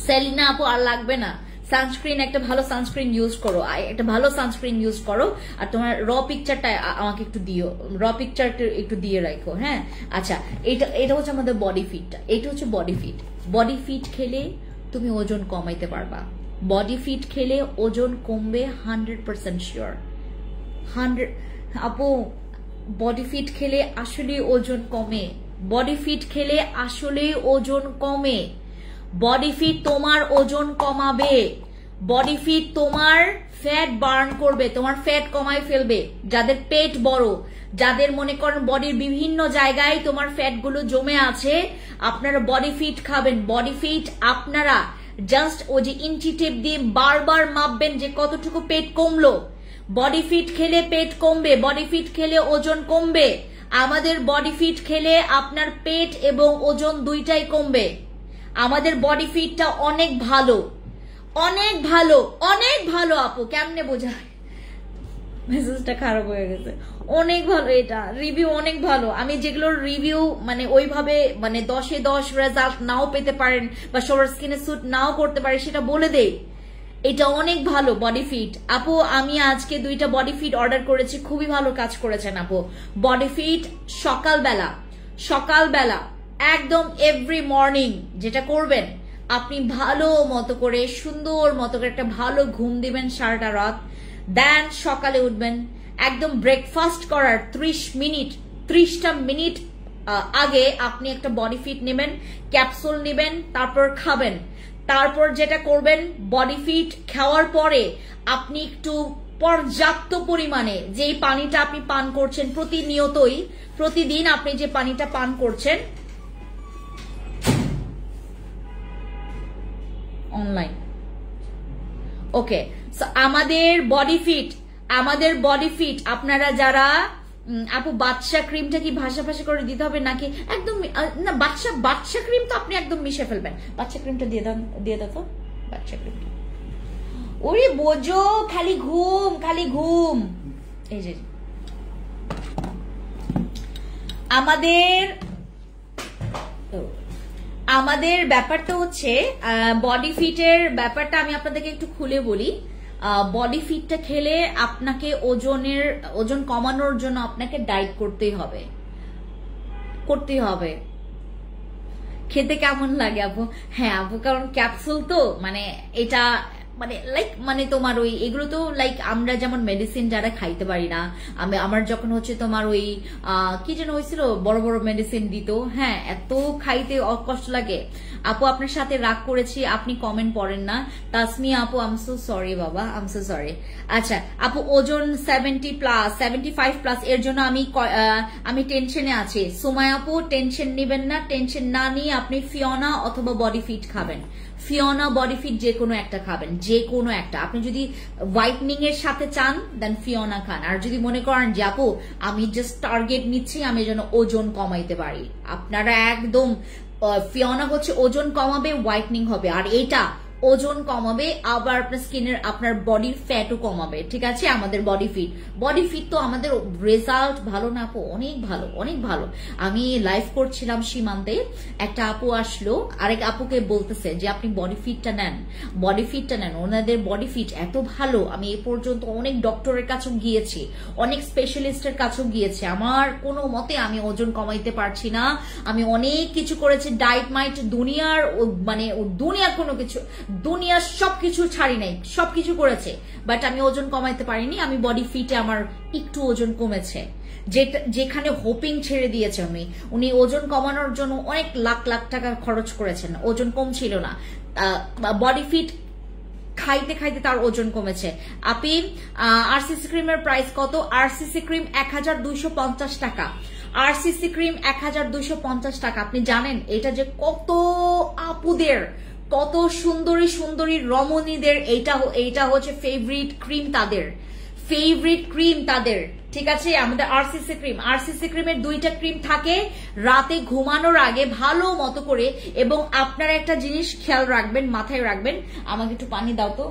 সেলিনা আপু আর লাগবে না, সানস্ক্রিন একটা ভালো সানস্ক্রিন ইউজ করো, আর তোমার র পিকচারটা আমাকে একটু দিও, র পিকচারটা একটু দিয়ে রাখো, হ্যাঁ? আচ্ছা, এটা হচ্ছে আমাদের বডি ফিটটা, এটা হচ্ছে বডি ফিট। বডি ফিট খেলে তুমি ওজন কমাইতে পারবা, বডি ফিট খেলে ওজন কমবে 100% শিওর। 100 আপু বডি ফিট খেলে আসলে ওজন কমে, বডি ফিট খেলে আসলে ওজন কমে। বডি ফিট তোমার ওজন কমাবে, বডি ফিট তোমার ফ্যাট বার্ন করবে, তোমার ফ্যাট কমায় ফেলবে। যাদের পেট বড়, যাদের মনে করেন বডির বিভিন্ন জায়গায় তোমার ফ্যাট গুলো জমে আছে, আপনারা বডি ফিট খাবেন। বডি ফিট আপনারা জাস্ট ওই যে ইঞ্চি টেপ দিয়ে বারবার মাপবেন যে কতটুকু পেট কমলো। বডি ফিট খেলে পেট কমবে, বডি ফিট খেলে ওজন কমবে। আমাদের বডি ফিট খেলে আপনার পেট এবং ওজন দুইটাই কমবে। আমাদের বডি ফিটটা অনেক ভালো, অনেক ভালো, অনেক ভালো। আপু কেমনে বোঝায়, মেসেজটা খারাপ হয়ে গেছে। অনেক ভালো, এটা রিভিউ অনেক ভালো। আমি যেগুলোর রিভিউ মানে ওইভাবে মানে 10-এ 10 রেজাল্ট নাও পেতে পারেন বা সবার স্কিনে স্যুট নাও করতে পারে, সেটা বলে দেই। এটা অনেক ভালো বডি ফিট। আপু আমি আজকে 2টা বডি ফিট অর্ডার করেছি, খুবই ভালো কাজ করেছেন আপু। বডি ফিট সকালবেলা একদম এভরি মর্নিং যেটা করবেন, আপনি ভালো মতো করে সুন্দর মতো করে একটা ভালো ঘুম দিবেন সারাটা রাত, দেন সকালে উঠবেন। একদম ব্রেকফাস্ট করার 30টা মিনিট আগে আপনি একটা বডি ফিট নেবেন, ক্যাপসুল নেবেন, তারপর খাবেন। তারপর যেটা করবেন, বডি ফিট খাওয়ার পরে আপনি একটু পর্যাপ্ত পরিমাণে যেই পানিটা আপনি পান করছেন প্রতিনিয়তই, প্রতিদিন আপনি যে পানিটা পান করছেন অনলাইন, ওকে। আমাদের বডি ফিট আপনারা যারা আপু বাদশা ক্রিমটা কি ভাষা করে দিতে হবে নাকি একদম না? বাদশা ক্রিম তো আপনি একদম মিশে ফেলবেন। বাদশা ক্রিমটা দিয়ে দাও তো, বাদশা ক্রিমটা। ওরে বোঝো, খালি ঘুম। এই যে আমাদের ব্যাপারটা হচ্ছে বডি ফিটের ব্যাপারটা আমি আপনাদেরকে একটু খুলে বলি। বডি ফিটটা খেলে আপনাকে ওজন কমানোর জন্য আপনাকে ডায়েট করতেই হবে। খেতে কেমন লাগে আপু? হ্যাঁ আপু, কারণ ক্যাপসুল তো মানে এটা মানে তোমার ওই এগুলো তো লাইক আমরা যেমন মেডিসিন যারা খাইতে পারি না, আমার যখন হচ্ছে তোমার ওই কি যেন হয়েছিল বড় বড় মেডিসিন দিত, হ্যাঁ এত খাইতে কষ্ট লাগে। আপু আপনার সাথে রাগ করেছি, আপনি কমেন্ট পড়েন না। তাসমি আপু আই এম সো সরি বাবা, আই এম সো সরি। আচ্ছা আপু, ওজন 75+ এর জন্য আমি টেনশনে আছি। সুমাই আপু টেনশন নিবেন না, টেনশন না নিয়ে আপনি ফিওনা অথবা বডি ফিট খাবেন। ফিওনা বডি ফিট যে কোনো একটা খাবেন, যে কোনো একটা। আপনি যদি হোয়াইটনিং এর সাথে চান দেন ফিওনা খান। আর যদি মনে করেন যে আপু আমি জাস্ট টার্গেট নিচ্ছি আমি যেন ওজন কমাইতে পারি, আপনারা একদম ফিওনা হচ্ছে ওজন কমাবে, হোয়াইটনিং হবে, আর এটা ওজন কমাবে আবার আপনার স্কিনের আপনার বডির ফ্যাটও কমাবে। ঠিক আছে, আমাদের বডি ফিট তো আমাদের রেজাল্ট ভালো না আপু? অনেক ভালো। আমি লাইভ করছিলাম সীমান্তে, একটা আপু আসলো, আরেক আপুকে বলতেছে যে আপনি বডি ফিটটা নেন। ওনাদের বডি ফিট এত ভালো, আমি এ পর্যন্ত অনেক ডক্টরের কাছেও গিয়েছি, অনেক স্পেশালিস্টের কাছেও গিয়েছি, আমার কোনো মতে আমি ওজন কমাইতে পারছি না। আমি অনেক কিছু করেছি, ডায়েট মাইট দুনিয়ার কোনো কিছু, দুনিয়ার সবকিছু ছাড়ি নাই, সবকিছু করেছে, বাট আমি ওজন কমাইতে পারিনি। আমি বডি ফিটে আমার একটু ওজন কমেছে, যেখানে হোপিং ছেড়ে দিয়েছে উনি ওজন কমানোর জন্য অনেক লাখ টাকা খরচ করেছেন, ওজন কমছিল না। বডি ফিট খাইতে তার ওজন কমেছে। আপনি আরসিসি ক্রিমের প্রাইস কত? আরসিসি ক্রিম 1250 টাকা। আরসিসি ক্রিম 1250 টাকা। আপনি জানেন এটা যে কত আপুদের, কত সুন্দরী রমণীদের এইটা হচ্ছে ফেভারিট ক্রিম তাদের। ঠিক আছে, আমাদের আরসিসি ক্রিমের 2টা ক্রিম থাকে রাতে ঘুমানোর আগে ভালো মতো করে। এবং আপনারা একটা জিনিস খেয়াল রাখবেন, মাথায় রাখবেন, আমাকে একটু পানি দাও তো।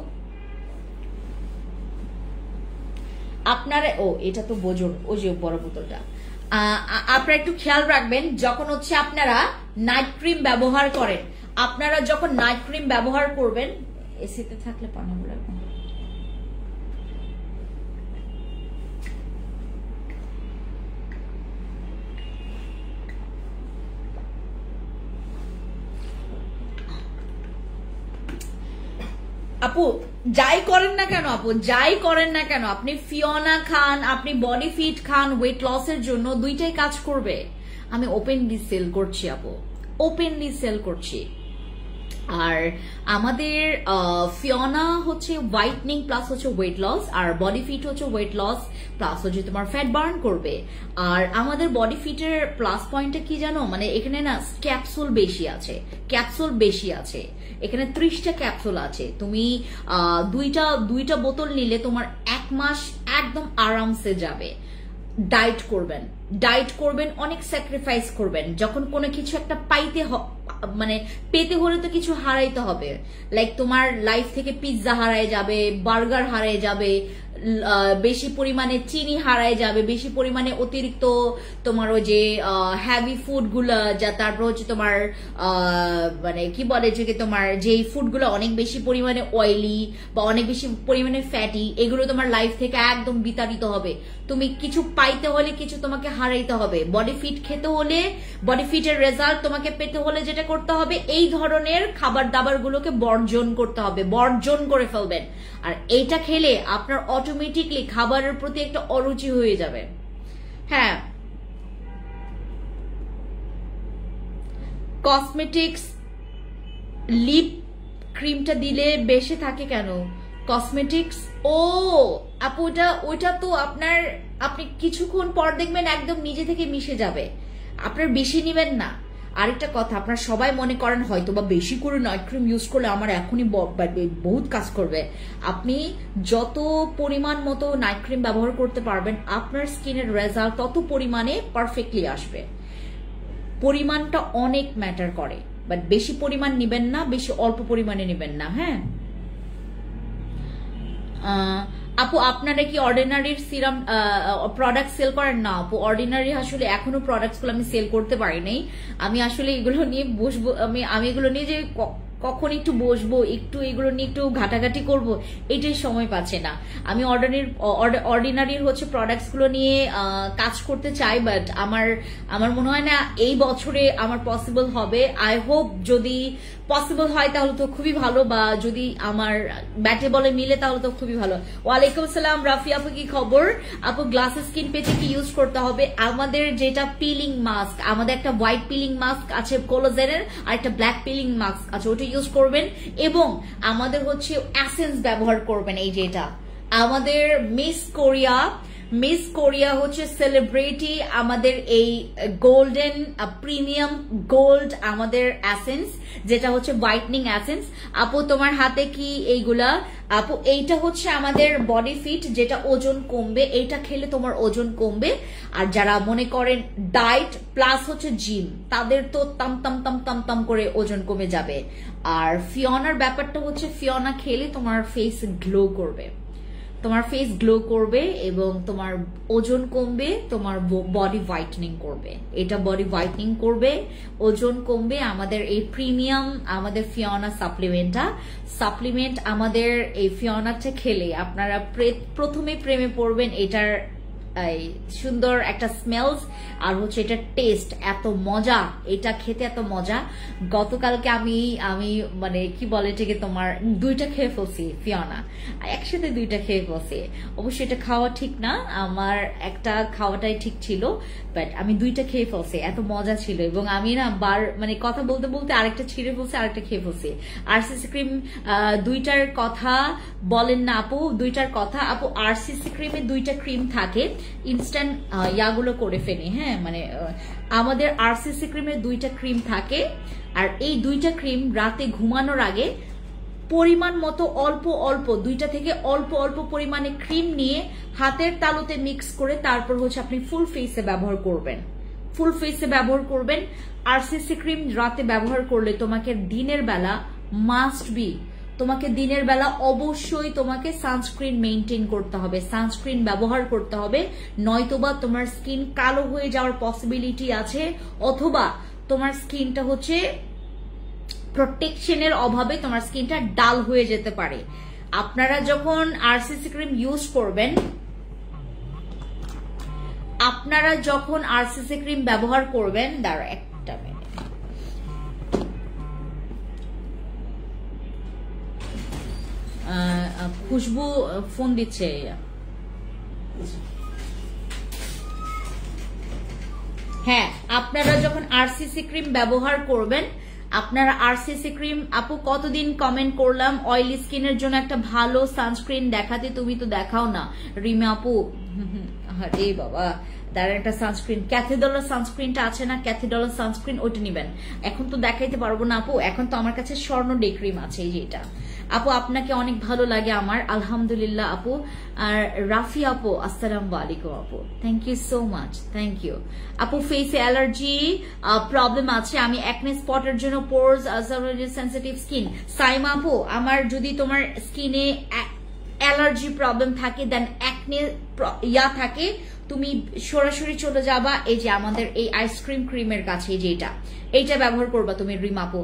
আপনারা এটা তো বোঝুন, ওই যে বড় বোতলটা। আপনারা একটু খেয়াল রাখবেন যখন হচ্ছে আপনারা নাইট ক্রিম ব্যবহার করেন, আপনারা যখন নাইট ক্রিম ব্যবহার করবেন, এসিতে থাকলে পানি লাগবে। আপু যাই করেন না কেন আপনি ফিওনা খান, আপনি বডি ফিট খান, ওয়েট লসের জন্য দুইটাই কাজ করবে। আমি ওপেনলি সেল করছি আপু, ওপেনলি সেল করছি। আর আমাদের ফিওনা হচ্ছে হোয়াইটনিং প্লাস হচ্ছে ওয়েট লস, আর বডি ফিট হচ্ছে ওয়েট লস প্লাস হচ্ছে তোমার ফ্যাট বার্ন করবে। আর আমাদের বডি ফিটের প্লাস পয়েন্টটা কি জানো, মানে এখানে না ক্যাপসুল বেশি আছে, এখানে 30টা ক্যাপসুল আছে। তুমি দুইটা বোতল নিলে তোমার 1 মাস একদম আরামসে যাবে। ডায়েট করবেন, অনেক স্যাক্রিফাইস করবেন। যখন কোনো কিছু একটা পেতে হলে তো কিছু হারাইতে হবে, লাইক তোমার লাইফ থেকে পিৎজা হারায় যাবে, বার্গার হারায় যাবে, বেশি পরিমাণে চিনি হারায় যাবে, বেশি পরিমাণে অতিরিক্ত তোমার ওই যে হ্যাভি ফুড গুলা, যা তারপর হচ্ছে তোমার মানে কি বলে যে তোমার যেই ফুড গুলো অনেক বেশি পরিমাণে অয়েলি বা অনেক বেশি পরিমাণে ফ্যাটি, এগুলো তোমার লাইফ থেকে একদম বিতাড়িত হবে। তুমি কিছু পাইতে হলে কিছু তোমাকে হারাইতে হবে। বডি ফিট খেতে হলে, বডি ফিটের রেজাল্ট তোমাকে পেতে হলে যেটা করতে হবে, এই ধরনের খাবার দাবার গুলোকে বর্জন করতে হবে, বর্জন করে ফেলবেন। আর এইটা খেলে আপনার অটোমেটিকলি খাবারের প্রতি একটা অরুচি হয়ে যাবে। হ্যাঁ, কসমেটিক্স লিপ ক্রিমটা দিলে বেশি থাকে কেন? কসমেটিক্স, ও আপু ওইটা তো আপনার, আপনি কিছুক্ষণ পর দেখবেন একদম নিজে থেকে মিশে যাবে, আপনার বেশি নিবেন না। আরেকটা কথা, আপনারা সবাই মনে করেন হয়তো বা বেশি করে নাইট ক্রিম ইউজ করলে আমার এখনই বহুত কাজ করবে। আপনি যত পরিমাণ মতো নাইট ক্রিম ব্যবহার করতে পারবেন, আপনার স্কিনের রেজাল্ট তত পরিমাণে পারফেক্টলি আসবে। পরিমাণটা অনেক ম্যাটার করে, বাট বেশি পরিমাণ নিবেন না, বেশি অল্প পরিমাণে নিবেন না। হ্যাঁ আপু, আপনারা কি অর্ডিনারির সিরাম প্রোডাক্ট সেল করেন? না আপু, অর্ডিনারি আসলে এখনো প্রোডাক্টস গুলো আমি সেল করতে পারি নাই। আমি আসলে এগুলো নিয়ে বসবো, আমি এগুলো নিয়ে যে কখন একটু বসবো, একটু এগুলো নিয়ে একটু ঘাটাঘাটি করবো, এটাই সময় পাচ্ছে না। আমি অর্ডিনারির হচ্ছে প্রোডাক্টস গুলো নিয়ে কাজ করতে চাই, বাট আমার মনে হয় না এই বছরে আমার পসিবল হবে। আই হোপ যদি পসিবল হয় তাহলে তো খুবই ভালো, বা যদি আমার ব্যাটে বলে মিলে তাহলে তো খুবই ভালো। ওয়ালাইকুম আসসালাম রাফি আপু, কি খবর আপু? গ্লাস স্কিন পেজে কি ইউজ করতে হবে? আমাদের যেটা পিলিং মাস্ক, আমাদের একটা হোয়াইট পিলিং মাস্ক আছে কোলাজেনের, আর একটা ব্ল্যাক পিলিং মাস্ক আছে, ওটা ইউজ করবেন। এবং আমাদের হচ্ছে এসেন্স ব্যবহার করবেন। এই যেটা আমাদের মিস কোরিয়া হচ্ছে সেলিব্রিটি, আমাদের এই গোল্ডেন প্রিমিয়াম গোল্ড আমাদের এসেন্স, যেটা হচ্ছে হোয়াইটনিং এসেন্স। আপু তোমার হাতে কি এইগুলা? আপু এইটা হচ্ছে আমাদের বডি ফিট, যেটা ওজন কমবে, এইটা খেলে তোমার ওজন কমবে। আর যারা মনে করেন ডায়েট প্লাস হচ্ছে জিম, তাদের তো তাম তাম তাম তাম তাম করে ওজন কমে যাবে। আর ফিওনার ব্যাপারটা হচ্ছে, ফিওনা খেলে তোমার ফেস গ্লো করবে, তোমার ফেস গ্লো করবে এবং তোমার ওজন কমবে, তোমার বডি হোয়াইটনিং করবে। এটা বডি হোয়াইটনিং করবে, ওজন কমবে। আমাদের এই প্রিমিয়াম আমাদের ফিওনা সাপ্লিমেন্ট আমাদের এই ফিওনাটা খেলে আপনারা প্রথমে প্রেমে পড়বেন। এটার সুন্দর একটা স্মেলস আর হচ্ছে এটা টেস্ট এত মজা, এটা খেতে এত মজা। গতকালকে আমি মানে কি বলে এটাকে, তোমার দুইটা খেয়ে ফেলছি ফিওনা, একসাথে দুইটা খেয়ে ফেলছি। অবশ্যই এটা খাওয়া ঠিক না, আমার একটা খাওয়াটাই ঠিক ছিল, বাট আমি দুইটা খেয়ে ফেলছি, এত মজা ছিল। এবং আমি না মানে কথা বলতে বলতে আরেকটা ছিঁড়ে ফেলছি, আরেকটা খেয়ে ফেলছি। আরসিসি ক্রিম দুইটার কথা বলেন না আপু? দুইটার কথা আপু, আরসিসি ক্রিমে দুইটা ক্রিম থাকে, ইনস্ট্যান্ট ইয়াগুলো করে ফেলি। হ্যাঁ মানে আমাদের আরসিসি ক্রিমের দুইটা ক্রিম থাকে, আর এই দুইটা ক্রিম রাতে ঘুমানোর আগে পরিমাণ মতো অল্প অল্প, দুইটা থেকে অল্প অল্প পরিমাণে ক্রিম নিয়ে হাতের তালুতে মিক্স করে তারপর হচ্ছে আপনি ফুল ফেসে ব্যবহার করবেন। আরসিসি ক্রিম রাতে ব্যবহার করলে তোমাকে দিনের বেলা মাস্ট বি, তোমাকে দিনের বেলা অবশ্যই তোমাকে সানস্ক্রিন মেইনটেইন করতে হবে, সানস্ক্রিন ব্যবহার করতে হবে, নয়তোবা তোমার স্কিন কালো হয়ে যাওয়ার পসিবিলিটি আছে, অথবা তোমার স্কিনটা হচ্ছে প্রোটেকশনের অভাবে তোমার স্কিনটা ডাল হয়ে যেতে পারে। আপনারা যখন আরসিসি ক্রিম ইউজ করবেন, ব্যবহার করবেন, দাঁড়া একটা মিনিট, খুশবু ফোন দিচ্ছে। হ্যাঁ, আপনারা যখন আরসিসি ক্রিম ব্যবহার করবেন, আপনারা আরসিসি ক্রিম, আপু কতদিন কমেন্ট করলাম অয়েলি স্কিনের জন্য একটা ভালো সানস্ক্রিন দেখাতে, তুমি তো দেখাও না রিমা আপু। আরে বাবা, তার একটা সানস্ক্রিন, ক্যাথিডলার সানস্ক্রিনটা আছে না, ক্যাথিডলার সানস্ক্রিন, ওইটা নিবেন। এখন তো দেখাইতে পারবো না আপু, এখন তো আমার কাছে স্বর্ণ ডে ক্রিম আছে, এই যে এটা। আপু আপনাকে অনেক ভালো লাগে আমার, আলহামদুলিল্লাহ আপু। আর রাফি আপু আসসালামু আলাইকুম আপু, thank you so much, thank you আপু। ফেসে অ্যালার্জি প্রবলেম আছে, আমি একনে স্পটের জন্য পোরস সেনসিটিভ স্কিন। সাইমা আপু, আমার যদি তোমার স্কিনে অ্যালার্জি প্রবলেম থাকে, দেন অ্যাকনে থাকে, তুমি সরাসরি চলে যাবা এই যে আমাদের এই আইসক্রিম ক্রিমের কাছে, এই যে এইটা ব্যবহার করবা তুমি রিম আপু।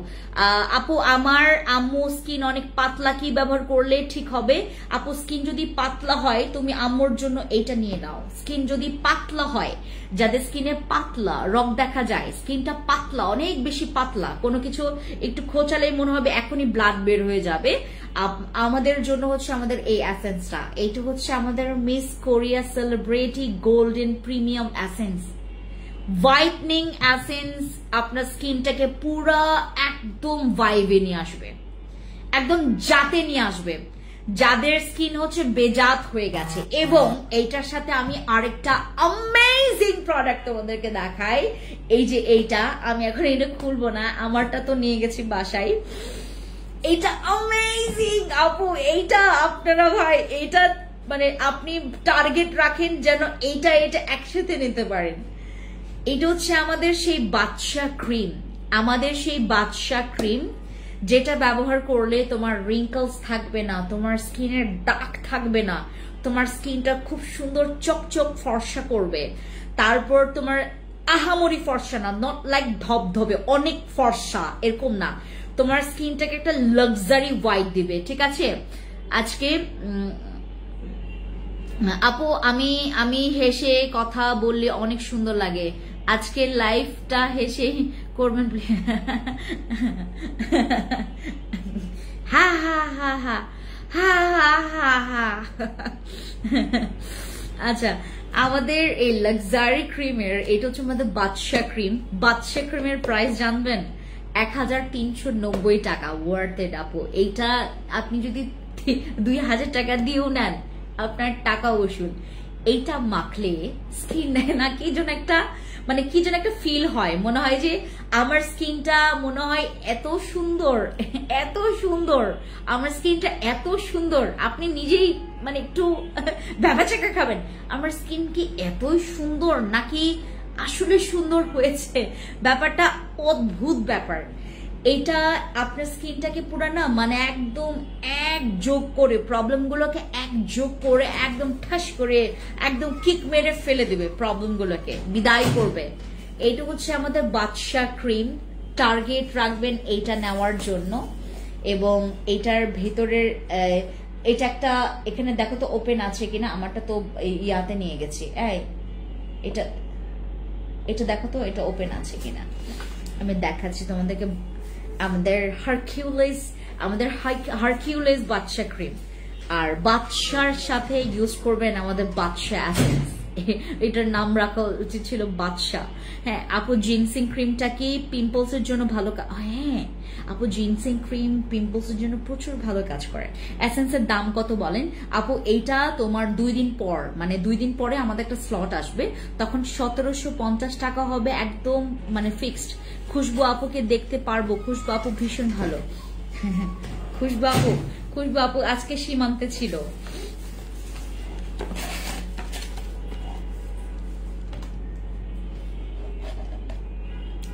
আপু আমার আম্মু স্কিন অনেক পাতলা, কি ব্যবহার করলে ঠিক হবে? আপু স্কিন যদি পাতলা হয় তুমি আম্মুর জন্য এইটা নিয়ে নাও। স্কিন যদি পাতলা হয়, যাদের স্কিনে পাতলা রগ দেখা যায়, স্কিনটা পাতলা, অনেক বেশি পাতলা, কোনো কিছু একটু খোঁচালে মনে হবে এখনই ব্লাড বের হয়ে যাবে, আমাদের জন্য হচ্ছে আমাদের এই এসেন্সটা। এইটা হচ্ছে আমাদের miss Korea celebrity golden premium essence, whitening essence. আপনার স্কিনটাকে পুরা একদম ভাইবে নিয়ে আসবে, একদম জাতে নিয়ে আসবে, যাদের স্কিন হচ্ছে বেজাত হয়ে গেছে। এবং এইটার সাথে আমি আরেকটা অ্যামেজিং প্রোডাক্ট তোমাদেরকে দেখাই। এই যে এইটা, আমি এখন এটা খুলবো না, আমারটা তো নিয়ে গেছি বাসায়। এটা অ্যামেজিং আপু, এইটা আপনারা ভাই, এইটা মানে আপনি টার্গেট রাখেন যেন এইটা একসাথে নিতে পারেন। এটা হচ্ছে আমাদের সেই বাদশা ক্রিম, আমাদের সেই বাদশা ক্রিম, যেটা ব্যবহার করলে তোমার রিঙ্কলস থাকবে না, তোমার স্কিনের দাগ থাকবে না, তোমার স্কিনটা খুব সুন্দর চকচক ফর্সা করবে। তারপর তোমার আহামরি ফর্সা না, নট লাইক ধবধবে অনেক ফর্সা এরকম না, তোমার স্কিনটাকে একটা লাক্সারি হোয়াইট দিবে। ঠিক আছে, আজকে আপু আমি হেসে কথা বললে অনেক সুন্দর লাগে, আজকের লাইফটা হেসে করবেন হা হা হা হা হা হা হা হা। আচ্ছা, আমাদের এই লাক্সারি ক্রিমের, এটা হচ্ছে আমাদের বাদশা ক্রিম। বাদশা ক্রিমের প্রাইস জানবেন 1390 টাকা, ওয়ার্থ ইট আপু। এইটা আপনি যদি 2000 টাকা দিয়েও নেন আপনার টাকা ওষুধ। এইটা মাখলে স্কিন না কি যেন একটা মানে কি যেন একটা ফিল হয়, মনে হয় যে আমার স্কিনটা মনে হয় এত সুন্দর, এত সুন্দর, আমার স্কিনটা এত সুন্দর। আপনি নিজেই মানে একটু ভেবাচাকা খাবেন, আমার স্কিন কি এতই সুন্দর নাকি আসলে সুন্দর হয়েছে, ব্যাপারটা অদ্ভুত ব্যাপার। এটা আপনার স্কিনটাকে পুরো না মানে একদম একযোগ করে, প্রবলেমগুলোকে একযোগ করে একদম ঠাস করে একদম কিক মেরে ফেলে দেবে, প্রবলেমগুলোকে বিদায় করবে। এইটা হচ্ছে আমাদের বাদশা ক্রিম, টার্গেট রাখবেন এইটা নেওয়ার জন্য। এবং এইটার ভেতরের এটা একটা, এখানে দেখো তো ওপেন আছে কিনা, আমারটা তো ইয়াতে নিয়ে গেছি। এটা দেখো তো এটা ওপেন আছে কিনা, আমি দেখাচ্ছি তোমাদেরকে। আমাদের হারকিউলিস বাদশা ক্রিম, আর বাদশার সাথে ইউজ করবেন আমাদের বাদশা এসেন্স। এটার নাম রাখা উচিত ছিল বাদশা। হ্যাঁ আপু, জিনসিং ক্রিমটা কি পিম্পলস এর জন্য ভালো? হ্যাঁ আপু, জিনসিং ক্রিম পিম্পলস এর জন্য প্রচুর ভালো কাজ করে। এসেন্সের দাম কত বলেন আপু? এইটা তোমার 2 দিন পর, মানে 2 দিন পরে আমাদের একটা স্লট আসবে, তখন 1750 টাকা হবে, একদম মানে ফিক্সড। খুশবু আপুকে দেখতে পারবো, খুশবু আপু ভীষণ ভালো। খুশবু আপু আজকে সীমান্তে ছিল।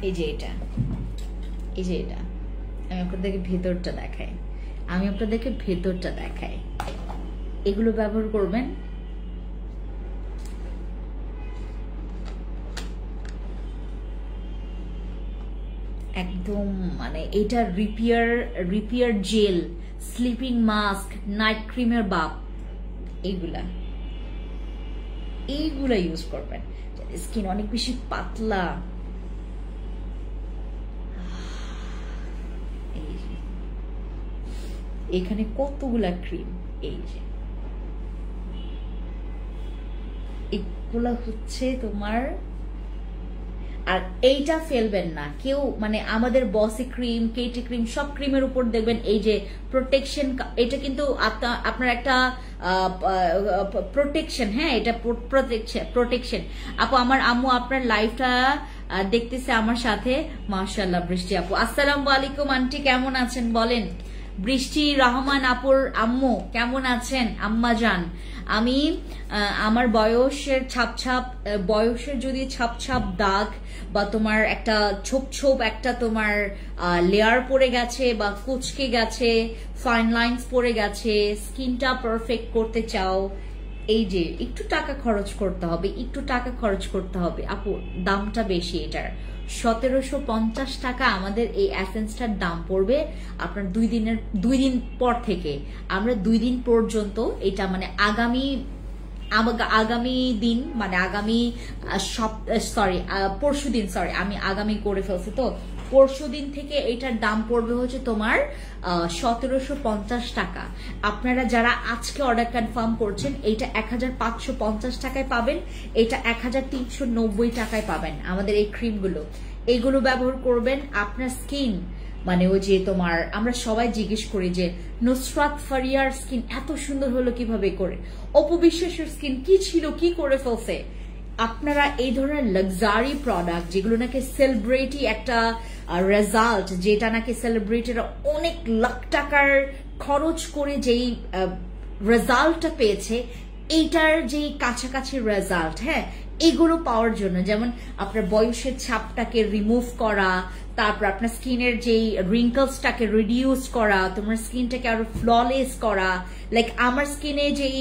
এই যে এটা আমি আপনাদেরকে ভেতরটা দেখাই, এগুলো ব্যবহার করবেন। একদম মানে এটা repair gel, sleeping mask, night ক্রিমের বাপ, এইগুলা ইউজ করবেন। স্কিন অনেক বেশি পাতলা, এখানে কতগুলা ক্রিম, এই যে এগুলা হচ্ছে তোমার। আর এইটা ফেলবেন না কেউ, মানে আমাদের বসি ক্রিম, কেটি ক্রিম, সব ক্রিমের উপর দেখবেন এই যে প্রোটেকশন। এটা কিন্তু আপনার একটা প্রোটেকশন। হ্যাঁ, এটা প্রোটেকশন। আপু আমার আম্মু আপনার লাইফটা দেখতেছে আমার সাথে, মাশাআল্লাহ। বৃষ্টি আপু আসসালামু আলাইকুম, আন্টি কেমন আছেন বলেন? বৃষ্টি রহমান আপুর আম্মু কেমন আছেন আম্মা জান? আমি আমার বয়সের যদি ছাপ দাগ বা তোমার একটা ছোপ একটা তোমার লেয়ার পড়ে গেছে বা কুচকে গেছে, ফাইন লাইন্স পড়ে গেছে, স্কিনটা পারফেক্ট করতে চাও, এই যে একটু টাকা খরচ করতে হবে আপু। দামটা বেশি এটার, 1750 টাকা আমাদের এই এসেন্সটার দাম পড়বে। আপনার 2 দিন পর থেকে আমরা 2 দিন পর্যন্ত এটা মানে আগামী দিন মানে পরশুদিন, আমি আগামী করে ফেলছি, তো পরশুদিন থেকে এটার দাম পড়বে হচ্ছে তোমার 1750 টাকা। আপনারা যারা আজকে অর্ডার কনফার্ম করছেন এইটা 1550 টাকায় পাবেন, এটা 1390 টাকায় পাবেন। আমাদের এই ক্রিমগুলো এইগুলো ব্যবহার করবেন। আপনার স্কিন মানে ওই যে তোমার আমরা সবাই জিজ্ঞেস করি যে নুসরাত ফারিয়ার স্কিন এত সুন্দর হলো কিভাবে করে, অপু বিশ্বাসের স্কিন কি ছিল, কি করে ফেলছে। আপনারা এই ধরনের লাক্সারি প্রোডাক্ট যেগুলো নাকি সেলিব্রিটি একটা রেজাল্ট, যেটা নাকি সেলিব্রিটিরা অনেক লাখ টাকার খরচ করে যেই রেজাল্টটা পেয়েছে, এইটার যে কাছাকাছি রেজাল্ট, হ্যাঁ, এগুলো পাওয়ার জন্য, যেমন আপনার বয়সের ছাপটাকে রিমুভ করা, তারপর আপনার স্কিনের যেই রিঙ্কলসটাকে রিডিউস করা, তোমার স্কিনটাকে আরো ফ্ললেস করা। লাইক আমার স্কিনে যেই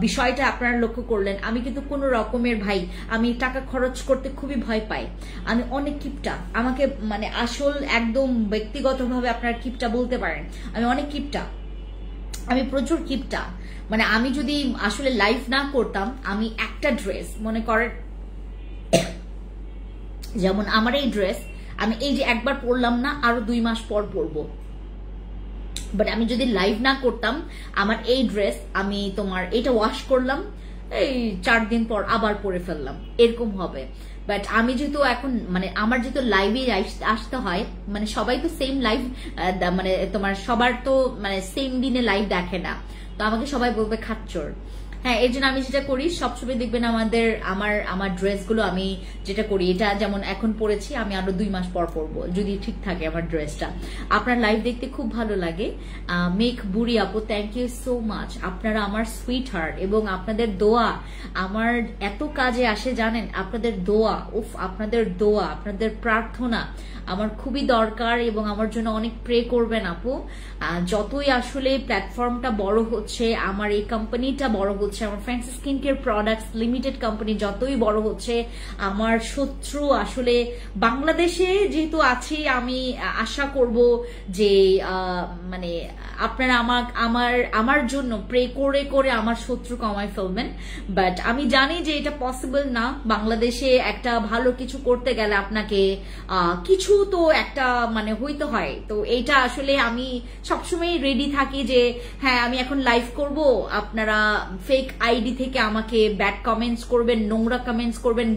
বিষয়টা আপনারা লক্ষ্য করলেন, আমি কিন্তু কোনো রকমের আমি টাকা খরচ করতে খুবই ভয় পাই। আমি অনেক কিপটা, আমাকে মানে আসল একদম ব্যক্তিগতভাবে আপনারা কিপটা বলতে পারেন। আমি অনেক কিপটা, আমি প্রচুর কিপটা। মানে আমি যদি আসলে লাইভ না করতাম, আমি একটা ড্রেস মনে করেন, যেমন আমার এই ড্রেস আমি এই যে একবার পরলাম না, আরো 2 মাস পর পরবো। বাট আমি যদি লাইভ না করতাম, আমার এই ড্রেস আমি তোমার এটা ওয়াশ করলাম, এই 4 দিন পর আবার পরে ফেললাম, এরকম হবে। বাট আমি যেহেতু এখন মানে আমার যেহেতু লাইভে আসতে হয়, মানে সবাই তো সেম লাইভ মানে তোমার সবার তো মানে সেম দিনে লাইভ দেখে না, তো আমাকে সবাই বলবে খাচ্চর। হ্যাঁ, এর জন্য আমি যেটা করি সবসময় দেখবেন আমার ড্রেসগুলো আমি যেটা করি, এটা যেমন এখন পরেছি, আমি আরো 2 মাস পর পরবো যদি ঠিক থাকে আমার ড্রেসটা। আপনার লাইভ দেখতে খুব ভালো লাগে। মেক বুড়ি আপু, থ্যাংক ইউ সো মাচ। আপনারা আমার সুইট হার্ট এবং আপনাদের দোয়া আমার এত কাজে আসে জানেন। আপনাদের দোয়া, আপনাদের দোয়া, আপনাদের প্রার্থনা আমার খুবই দরকার এবং আমার জন্য অনেক প্রে করবেন আপু। যতই আসলে প্ল্যাটফর্মটা বড় হচ্ছে, আমার এই কোম্পানিটা বড় হচ্ছে, আমার fancy skin care products limited company যতই বড় হচ্ছে, আমার শত্রু আসলে বাংলাদেশে যেহেতু আছি, আমি আশা করব যে মানে আপনারা আমার জন্য প্রে করে করে আমার শত্রু কমায় ফেলবেন। বাট আমি জানি যে এটা পসিবল না। বাংলাদেশে একটা ভালো কিছু করতে গেলে আপনাকে কিছু তো একটা মানে হইতে হয়। তো এইটা আসলে আমি সবসময় রেডি থাকি যে হ্যাঁ, আমি এখন লাইভ করব, আপনারা ফেক আইডি থেকে আমাকে ব্যাড কমেন্টস করবেন, নোংরা কমেন্টস করবেন,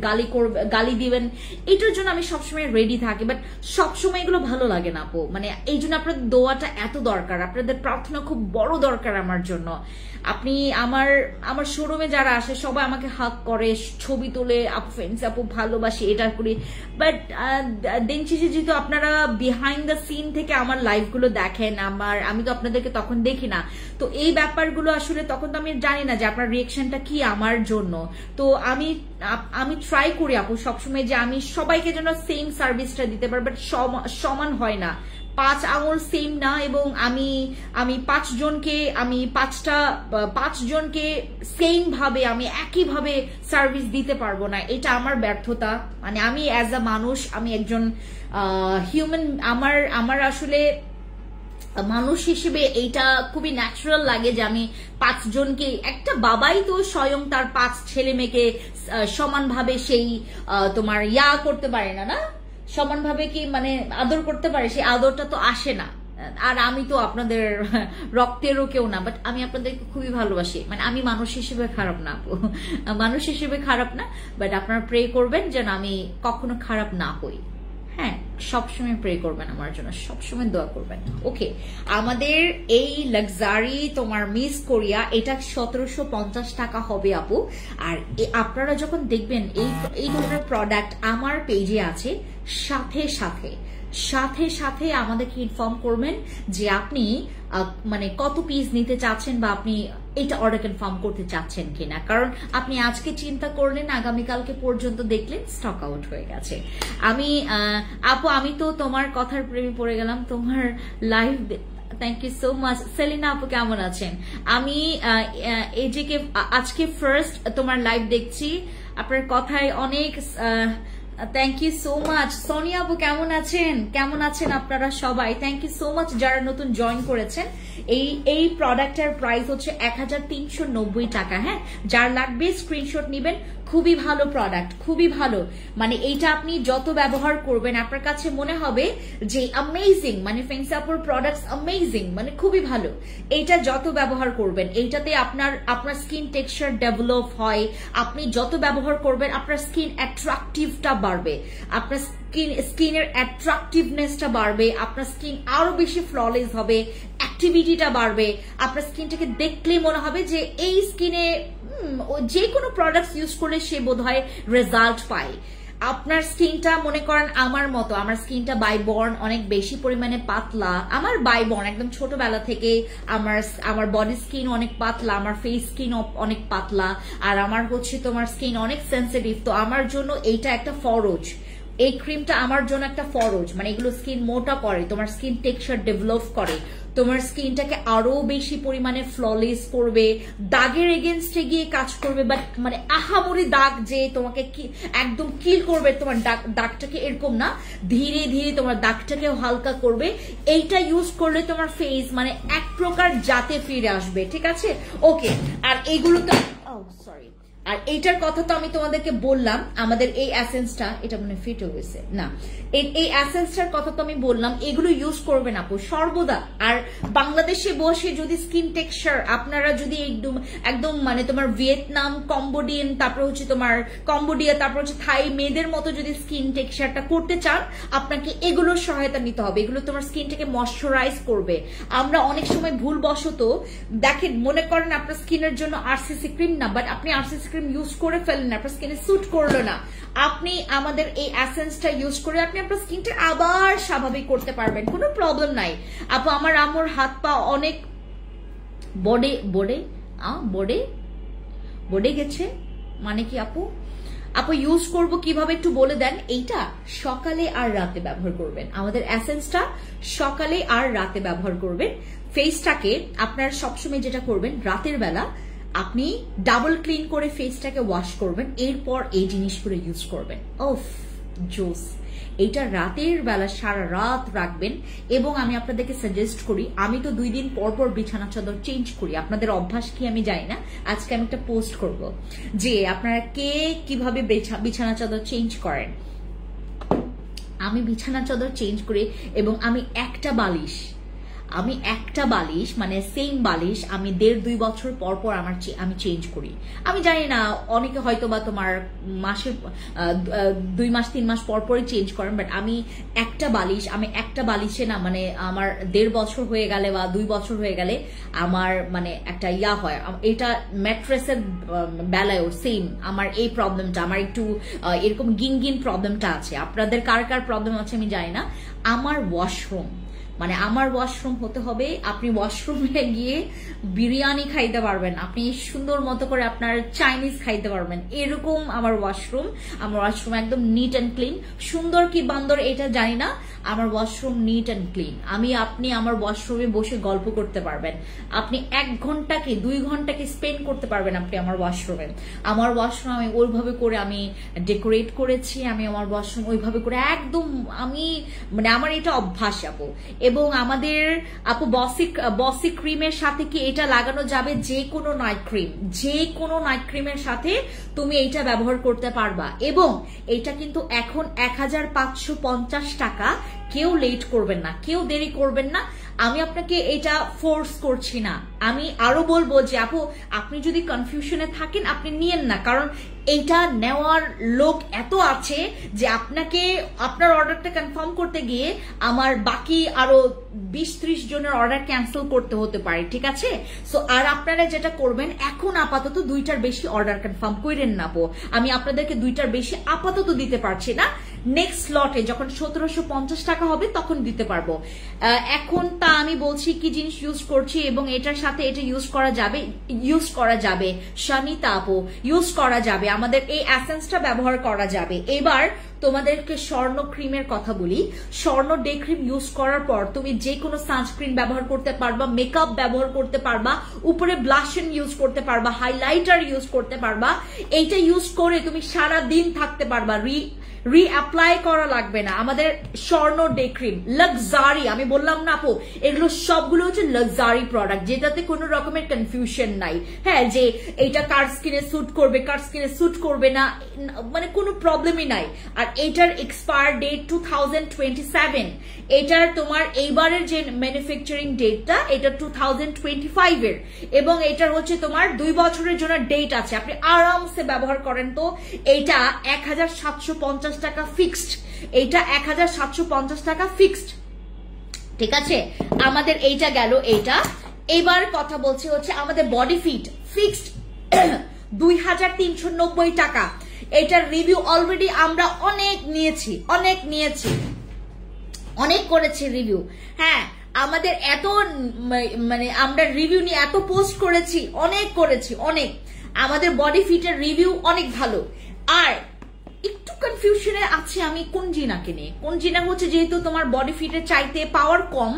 গালি দিবেন, এটার জন্য আমি সবসময় রেডি থাকি। বাট সবসময় এগুলো ভালো লাগে না আপু। মানে এই জন্য আপনাদের দোয়াটা এত দরকার, আপনাদের প্রার্থনা খুব বড় দরকার আমার জন্য। আপনি আমার শোরুমে যারা আসে সবাই আমাকে হাক করে, ছবি তোলে, আপু ফ্রেন্ডস আপু ভালোবাসি, এটা করি। বাট দিন শেষে যেহেতু আপনারা বিহাইন্ড দ্য সিন থেকে আমার লাইভ গুলো দেখেন, আমি তো আপনাদেরকে তখন দেখি না, তো এই ব্যাপারগুলো আসলে তখন তো আমি জানি না যে আপনার রিয়েকশনটা কি আমার জন্য। তো আমি ট্রাই করি আপু সবসময় যে আমি সবাইকে যেন সেম সার্ভিসটা দিতে পারি, বাট সমান হয় না, 5 আঙুল সেম না। এবং আমি 5 জনকে সেম ভাবে আমি একইভাবে সার্ভিস দিতে পারবো না, এটা আমার ব্যর্থতা। মানে আমি অ্যাজ আ মানুষ, আমি একজন হিউম্যান, আমার আসলে মানুষ হিসেবে এইটা খুবই ন্যাচারাল লাগে যে আমি 5 জনকে, একটা বাবাই তো স্বয়ং তার 5 ছেলে মেয়েকে সমানভাবে সেই তোমার করতে পারে না, সমানভাবে কি মানে আদর করতে পারে, সেই আদরটা তো আসে না। আর আমি তো আপনাদের রক্তেরও কেউ না, বাট আমি আপনাদেরকে খুবই ভালোবাসি। মানে আমি মানুষ হিসেবে খারাপ না আপু, মানুষ হিসেবে খারাপ না, বাট আপনারা প্রে করবেন যেন আমি কখনো খারাপ না হই। হ্যাঁ, সবসময় প্রে করবেন আমার জন্য, সবসময় দোয়া করবেন। ওকে, আমাদের এই লাক্সারি তোমার মিস কোরিয়া, এটা 1750 টাকা হবে আপু। আর আপনারা যখন দেখবেন এই ধরনের প্রোডাক্ট আমার পেজে আছে, সাথে সাথে সাথে সাথে আমাদেরকে ইনফর্ম করবেন যে আপনি মানে কত পিস নিতে চাচ্ছেন বা আপনি এটা অর্ডার কনফার্ম করতে চাচ্ছেন কিনা, কারণ আপনি আজকে চিন্তা করলেন আগামীকালকে পর্যন্ত দেখলেন স্টক আউট হয়ে গেছে। আপু আমি তো তোমার কথার প্রেমে পড়ে গেলাম, তোমার live thank you so much. Selina আপু কেমন আছেন? আমি এজেকে আজকে ফার্স্ট তোমার লাইভ দেখছি, আপনার কথায় অনেক thank you so much. Sonia আপু কেমন আছেন? কেমন আছেন আপনারা সবাই? থ্যাংক ইউ সো মাচ যারা নতুন জয়েন করেছেন। এই প্রোডাক্টের প্রাইস হচ্ছে 1390 টাকা। হ্যাঁ, যার লাগবে স্ক্রিনশট নেবেন। খুবই ভালো প্রোডাক্ট, খুবই ভালো। মানে এইটা আপনি যত ব্যবহার করবেন আপনার কাছে মনে হবে যে অ্যামেজিং, মানে ফেন্সাপুর প্রোডাক্টস অ্যামেজিং, মানে খুবই ভালো। এইটা যত ব্যবহার করবেন এইটাতে আপনার স্কিন টেক্সচার ডেভেলপ হয়। আপনি যত ব্যবহার করবেন আপনার স্কিন অ্যাট্রাকটিভটা বাড়বে, আপনার স্কিনের অ্যাট্রাকটিভনেসটা বাড়বে, আপনার স্কিন আরো বেশি ফ্ললেস হবে, অ্যাক্টিভিটিটা বাড়বে। আপনার স্কিনটাকে দেখলে মনে হবে যে এই স্কিনে যে কোনো প্রোডাক্ট ইউজ করলে সে বোধহয় রেজাল্ট পায়। আপনার স্কিনটা মনে করেন আমার মতো, আমার স্কিনটা বাই বর্ন অনেক বেশি পরিমাণে পাতলা। আমার বাই বর্ন একদম ছোটবেলা থেকে আমার বডি স্কিন অনেক পাতলা, আমার ফেস স্কিন অনেক পাতলা, আর আমার হচ্ছে তোমার স্কিন অনেক সেন্সিটিভ। তো আমার জন্য এইটা একটা ফরজ, এই ক্রিমটা আমার জন্য একটা ফরজ। মানে এগুলো স্কিন মোটা করে, তোমার স্কিন টেক্সচার ডেভেলপ করে, তোমার স্কিনটাকে আরো বেশি পরিমাণে ফ্ললেস করবে, দাগের এগেনস্টে গিয়ে কাজ করবে। বাট মানে আহামরি দাগ যে তোমাকে একদম কিল করবে তোমার দাগটাকে, এরকম না, ধীরে ধীরে তোমার দাগটাকেও হালকা করবে। এইটা ইউজ করলে তোমার ফেস মানে এক প্রকার জাতে ফিরে আসবে। ঠিক আছে, ওকে। আর এইগুলো তো সরি, আর এইটার কথা তো আমি তোমাদেরকে বললাম, আমাদের এই এসেন্সটা, এটা মানে ফিট হয়ে গেছে না, এই এসেন্সটার কথা তো আমি বললাম। এগুলো ইউজ করবেন আপু সর্বদা। আর বাংলাদেশে বসে যদি স্কিন টেক্সচার আপনারা যদি একদম মানে তোমার ভিয়েতনাম, কম্বোডিয়ান, তারপর হচ্ছে তোমার কম্বোডিয়া, তারপর হচ্ছে থাই মেয়েদের মতো যদি স্কিন টেক্সচারটা করতে চান, আপনাকে এগুলোর সহায়তা নিতে হবে। এগুলো তোমার স্কিনটাকে ময়শ্চারাইজ করবে। আমরা অনেক সময় ভুলবশত দেখেন, মনে করেন আপনার স্কিনের জন্য আরসিসি ক্রিম না, বাট আপনি আরসিসি ক্রিম ইউজ করে ফেলেন, আপনার স্কিনে স্যুট করলো না, আপনি আমাদের এই এসেন্সটা ইউজ করে আপনি আপনার স্কিনটা আবার স্বাভাবিক করতে পারবেন, কোনো প্রবলেম নাই। আপু আমার আম্মুর হাত পা অনেক বডে গেছে, মানে কি আপু? আপু ইউজ করব কিভাবে একটু বলে দেন। এইটা সকালে আর রাতে ব্যবহার করবেন, আমাদের এসেন্সটা সকালে আর রাতে ব্যবহার করবেন। ফেসটাকে আপনার সবসময় যেটা করবেন, রাতের বেলা আপনি ডাবল ক্লিন করে ফেসটাকে ওয়াশ করবেন, এরপর এই জিনিসগুলো ইউজ করবেন। ওফ জোস। এইটা রাতের বেলা সারা রাত রাখবেন। এবং আমি আপনাদেরকে সাজেস্ট করি, আমি তো 2 দিন পর পর বিছানা চাদর চেঞ্জ করি, আপনাদের অভ্যাস কি আমি জানি না, আজকে আমি একটা পোস্ট করব যে আপনারা কে কিভাবে বিছানা চাদর চেঞ্জ করেন। আমি বিছানা চাদর চেঞ্জ করি এবং আমি একটা বালিশ মানে সেম বালিশ আমি 1.5-2 বছর পর পর আমি চেঞ্জ করি। আমি জানি না অনেকে হয়তো বা তোমার মাসে 2 মাস 3 মাস পর পরই চেঞ্জ করেন, বাট আমি একটা বালিশে না, মানে আমার 1.5 বছর হয়ে গেলে বা 2 বছর হয়ে গেলে আমার মানে একটা ইয়া হয়। এটা ম্যাট্রেসের বেলায়ও সেম আমার এই প্রবলেমটা, আমার একটু এরকম গিনগিন প্রবলেমটা আছে। আপনাদের কার কার প্রবলেম আছে আমি জানি না। আমার ওয়াশরুম হতে হবে, আপনি ওয়াশরুমে গিয়ে বিরিয়ানি খাইতে পারবেন, আপনি সুন্দর মতো করে আপনার চাইনিজ খাইতে পারবেন, এরকম আমার ওয়াশরুম একদম নিট অ্যান্ড ক্লিন। সুন্দর কি বান্দর এটা জানি না, আমার ওয়াশরুম নিট অ্যান্ড ক্লিন। আপনি আমার ওয়াশরুমে বসে গল্প করতে পারবেন, আপনি 1 ঘন্টা কি 2 ঘন্টা কি স্পেন্ড করতে পারবেন আপনি আমার ওয়াশরুমে। আমার ওয়াশরুম আমি ওইভাবে করে আমি ডেকোরেট করেছি, আমি আমার ওয়াশরুম ওইভাবে করে একদম মানে আমার এটা অভ্যাস আপু। এবং আমাদের আপু বসি ক্রিমের সাথে কি এটা লাগানো যাবে? যে কোনো নাইট ক্রিমের সাথে তুমি এইটা ব্যবহার করতে পারবা। এবং এটা কিন্তু এখন 1550 টাকা। কেউ লেট করবেন না, কেউ দেরি করবেন না, আমি আপনাকে এটা ফোর্স করছি না। আমি আরো বলবো যে আপু আপনি যদি কনফিউশনে থাকেন আপনি নিয়েন না, কারণ এইটা নেওয়ার লোক এত আছে যে আপনাকে আপনার অর্ডারটা কনফার্ম করতে গিয়ে আমার বাকি আরো 20-30 জনের অর্ডার ক্যান্সেল করতে হতে পারে। ঠিক আছে, সো আর আপনারা যেটা করবেন, এখন আপাতত 2টার বেশি অর্ডার কনফার্ম করেন না আপু। আমি আপনাদেরকে 2টার বেশি আপাতত দিতে পারছি না, নেক্সট লটে যখন 1750 টাকা হবে তখন দিতে পারবো। এখন তা আমি বলছি কি জিনিস ইউজ করছি এবং এটার সাথে এটা ইউজ করা যাবে শানিতা আপু, ইউজ করা যাবে, আমাদের এই এসেন্সটা ব্যবহার করা যাবে। এবার তোমাদেরকে স্বর্ণ ক্রিমের কথা বলি। স্বর্ণ ডে ক্রিম ইউজ করার পর তুমি যে কোনো সানস্ক্রিন ব্যবহার করতে পারবা, মেকআপ ব্যবহার করতে পারবা, উপরে ব্লাশন ইউজ করতে পারবা, হাইলাইটার ইউজ করতে পারবা। এইটা ইউজ করে তুমি সারা দিন থাকতে পারবা, রিঅ্যাপ্লাই করা লাগবে না। আমাদের স্বর্ণ ডে ক্রিম লাক্সারি, আমি বললাম না আপু এগুলো সবগুলো হচ্ছে লাক্সারি প্রোডাক্ট, যেটাতে কোনো রকমের কনফিউশন নাই। হ্যাঁ, যে এইটা কার স্কিনে স্যুট করবে, কার স্কিনে স্যুট করবে না, মানে কোনো প্রবলেমই নাই। আর এটার এক্সপায়ার ডেট 2027, এটার তোমার এইবারের যে ম্যানুফ্যাকচারিং ডেটটা এটা 2025 এর, এবং এটার হচ্ছে তোমার 2 বছরের জন্য ডেট আছে। আপনি আরামসে ব্যবহার করেন। তো এইটা 1750 টাকা ফিক্সড, এইটা 1750 টাকা ফিক্সড, ঠিক আছে। আমাদের এইটা গেল এইটা। এবার কথা বলছি হচ্ছে আমাদের বডি ফিট ফিক্সড 2390 টাকা। এটার রিভিউ অলরেডি আমরা অনেক করেছি রিভিউ। হ্যাঁ, আমাদের এত মানে আমরা রিভিউ নিয়ে এত পোস্ট করেছি, অনেক আমাদের বডি ফিটের রিভিউ অনেক ভালো। আর একটু কনফিউশনে আছে আমি কুঞ্জিনাকে নিয়ে। কুঞ্জিনা হচ্ছে যেহেতু তোমার বডি ফিটের চাইতে পাওয়ার কম,